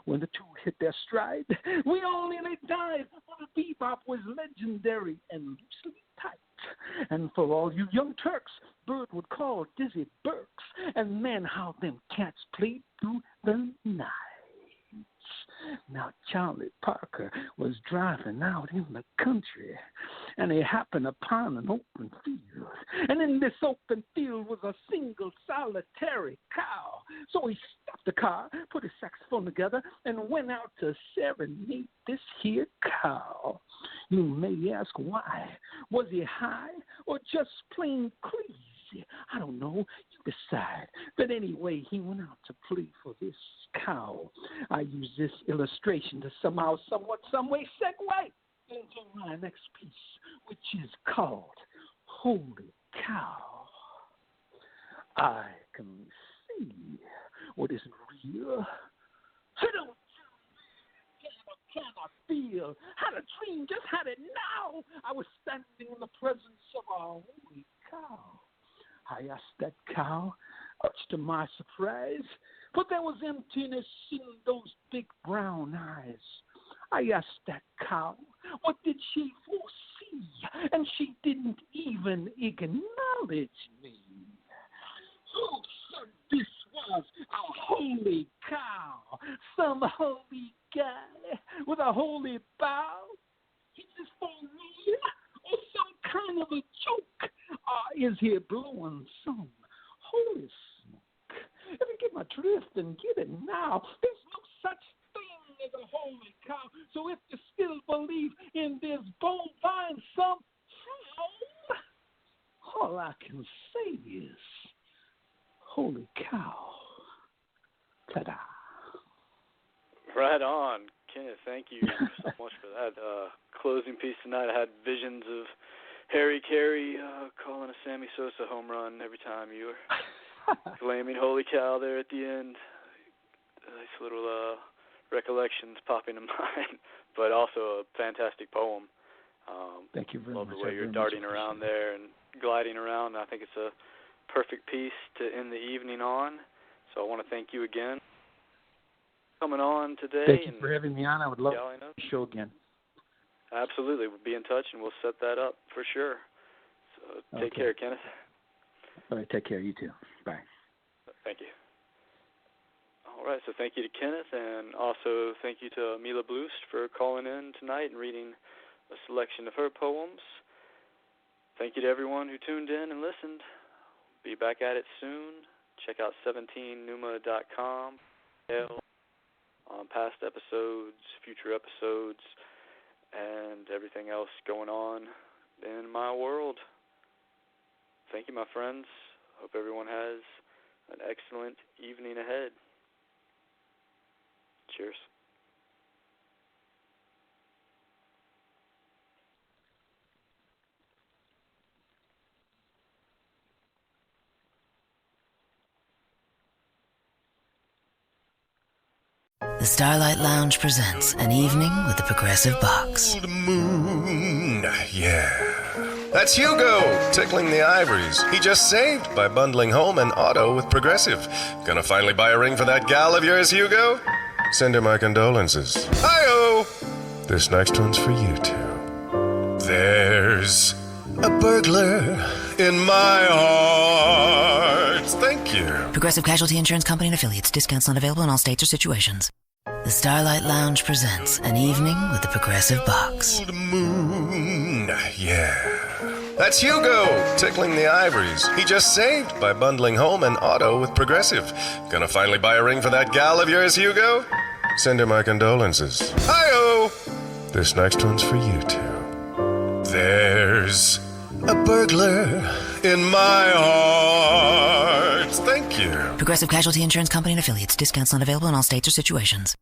When the two hit their stride, we all nearly died, for the bebop was legendary and loosely tight. And for all you young Turks, Bird would call Dizzy Burks, and man, how them cats played through the night. Now, Charlie Parker was driving out in the country, and he happened upon an open field. And in this open field was a single solitary cow. So he stopped the car, put his saxophone together, and went out to serenade this here cow. You may ask why. Was he high or just plain crazy? I don't know. You decide. But anyway, he went out to play for this cow. I use this illustration to somehow, somewhat, some way segue into my next piece, which is called Holy Cow. I can see what isn't real. I don't cannot feel. Had a dream, just had it now. I was standing in the presence of a holy cow. I asked that cow, much to my surprise, but there was emptiness in those big brown eyes. I asked that cow, what did she foresee? And she didn't even acknowledge me. Who said this was a holy cow? Some holy guy with a holy bow? Is this for real or some kind of a joke? Is he blowing some holy smoke? If you get my drift and get it now, there's no such thing as a holy cow. So if you still believe in this bovine somehow, all I can say is, holy cow. Ta-da. Right on. Kenneth, thank you so much for that closing piece tonight. I had visions of Harry Carey calling a Sammy Sosa home run every time you were flaming holy cow there at the end. Nice little recollections popping to mind, but also a fantastic poem. Thank you very much. Love the way you're darting around there and gliding around. I think it's a perfect piece to end the evening on. So I want to thank you again for coming on today. Thank you for having me on. I would love the show again. Absolutely. We'll be in touch, and we'll set that up for sure. So take care, Kenneth. All right, take care. You too. Bye. Thank you. All right, so thank you to Kenneth, and also thank you to Mela Blust for calling in tonight and reading a selection of her poems. Thank you to everyone who tuned in and listened. Be back at it soon. Check out 17numa.com on past episodes, future episodes, and everything else going on in my world. Thank you, my friends. Hope everyone has an excellent evening ahead. Cheers. The Starlight Lounge presents An Evening with the Progressive Box. Old moon, yeah. That's Hugo, tickling the ivories. He just saved by bundling home and auto with Progressive. Gonna finally buy a ring for that gal of yours, Hugo? Send her my condolences. Hi-oh! This next one's for you two. There's a burglar in my heart. Thank you. Progressive Casualty Insurance Company and affiliates. Discounts not available in all states or situations. The Starlight Lounge presents An Evening with the Progressive Box. Old moon, yeah. That's Hugo, tickling the ivories. He just saved by bundling home and auto with Progressive. Gonna finally buy a ring for that gal of yours, Hugo? Send her my condolences. Hi-oh! This next one's for you two. There's a burglar in my heart. Thank you. Progressive Casualty Insurance Company and affiliates. Discounts not available in all states or situations.